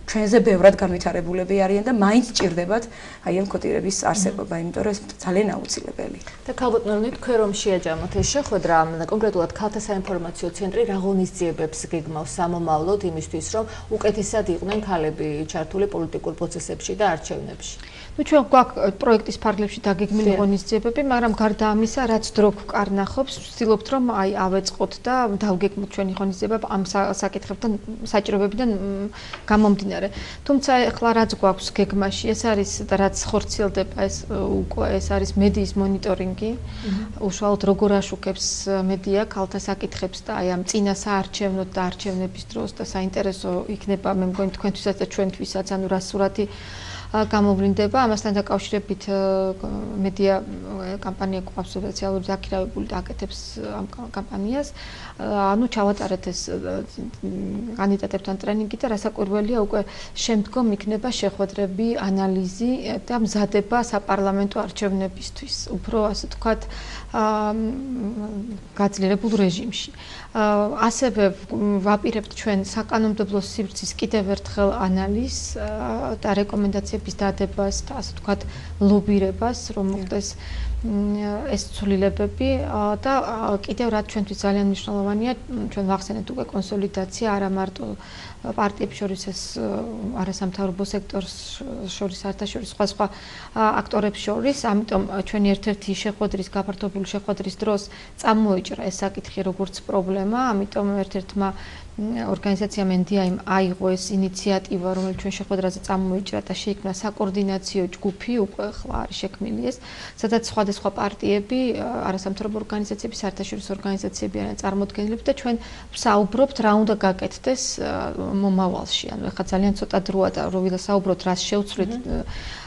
ჩვენზე ბევრად განვითარებულები არიან და მაინც ჭირდებათ აი ამ კოტირების არსებობა, იმიტომ რომ ეს ძალიან აუცილებელი. და ქალბატონი, თქვენ რომ შეაჯამოთ ეს შეხვედრა, კონკრეტულად ქალთა საინფორმაციო ცენტრი რა ღონისძიებებს გეგმავს სამომავლოდ იმისთვის, რომ უკეთესად იყვნენ ქალები ჩართული პოლიტიკურ პროცესებში და არჩევნებში? ჩვენ გვაქვს პროექტის ფარგლებში დაგეგმილი ღონისძიებები, მაგრამ გარდა ამისა, რაც დრო გვკარნახობს, ვცდილობთ რომ აი ავეწყოთ და დავგეგმოთ ჩვენი ღონისძიება ამ საკითხებთან, საჭიროებებიდან გამომდინარე. თუმცა ახლა რაც გვაქვს გეგმაში, ეს არის რაც ხორციელდება, ეს არის მედიის მონიტორინგი. უშუალოდ როგორ აშუქებს მედია ქალთა საკითხებს და აი ამ წინა საარჩევნო და არჩევნების დროს და საინტერესო იქნება მე მგონი თქვენთვისაც და ჩვენთვისაც, ანუ რა სურათი გამოვლინდება ამასთან დაკავშირებით მედია კამპანია გვაქვს სოციალური დაქირავებული და აკეთებს ამ კამპანიას ანუ ჩავატარეთ ეს კანდიდატებთან ტრენინგი და რასაკვირველია უკვე შემდგომ იქნება შეხვედრები, ანალიზი და მზადება საპარლამენტო არჩევნებისთვის უფრო ასე ვთქვათ გაძლიერებულ რეჟიმში. ასევე ვაპირებთ ჩვენ საკანონმდებლო სივრცის კიდევ ერთხელ ანალიზს და რეკომენდაციების დადებას და ასე ვთქვათ ლობირებას, რომ მოხდეს ეს ცვლილებები და კიდევ რაც ჩვენთვის ძალიან მნიშვნელოვანია, ჩვენ ვახსენეთ უკვე კონსოლიდაცია არა მარტო პარტიებს შორის ეს არასამთავრობო სექტორს შორის საერთაშორისო სხვა აქტორებს შორის, ამიტომ ჩვენი ერთ-ერთი შეხვედრის გაფართოებული შეხვედრის დროს წამოიჭრა ეს საკითხი როგორც პრობლემა, ამიტომ ერთ-ერთმა ორგანიზაციამ NDI-მ აიღო ეს ინიციატივა, რომელიც ჩვენ შეხვედრაზე წამოიჭრა და შეიქმნა საკოორდინაციო ჯგუფი, უკვე ხლა არის შექმნილი ეს, სადაც სხვადასხვა პარტიები, არასამთავრობო ორგანიზაციები, საერთაშორისო ორგანიზაციები არიან წარმოდგენილები და ჩვენ ვსაუბრობთ რა უნდა გაკეთდეს მომავალში. ანუ ეხლა ძალიან ცოტა დროა და რომ ვისაუბროთ რას შევცვლით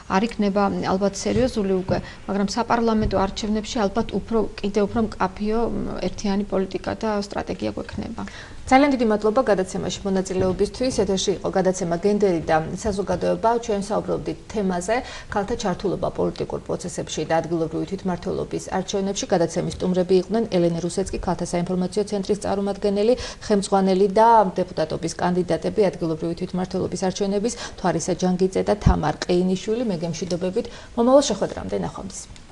არ იქნება ალბათ სერიოზული უკვე, მაგრამ საპარლამენტო არჩევნებში ალბათ კიდევ უფრო მკაფიო ერთიანი პოლიტიკა და სტრატეგია გვექნება. ძალიან დიდი მადლობა გადაცემაში მონაწილეობისთვის. ეთერში იყო გადაცემა გენდერი და საზოგადოება. ჩვენ საუბრობდით თემაზე ქალთა ჩართულობა პოლიტიკურ პროცესებში და ადგილობრივი თვითმმართველობის არჩევნებში. გადაცემის სტუმრები იყვნენ ელენე რუსეცკი, ქალთა საინფორმაციო ცენტრის წარმომადგენელი, ხელმძღვანელი და დეპუტატობის კანდიდატები ადგილობრივი თვითმმართველობის არჩევნების თვარისა ჯანგიძე და თამარ ყეინიშვილი. მე გემშვიდობებით მომავალ შეხვედრამდე, ნახვამდის.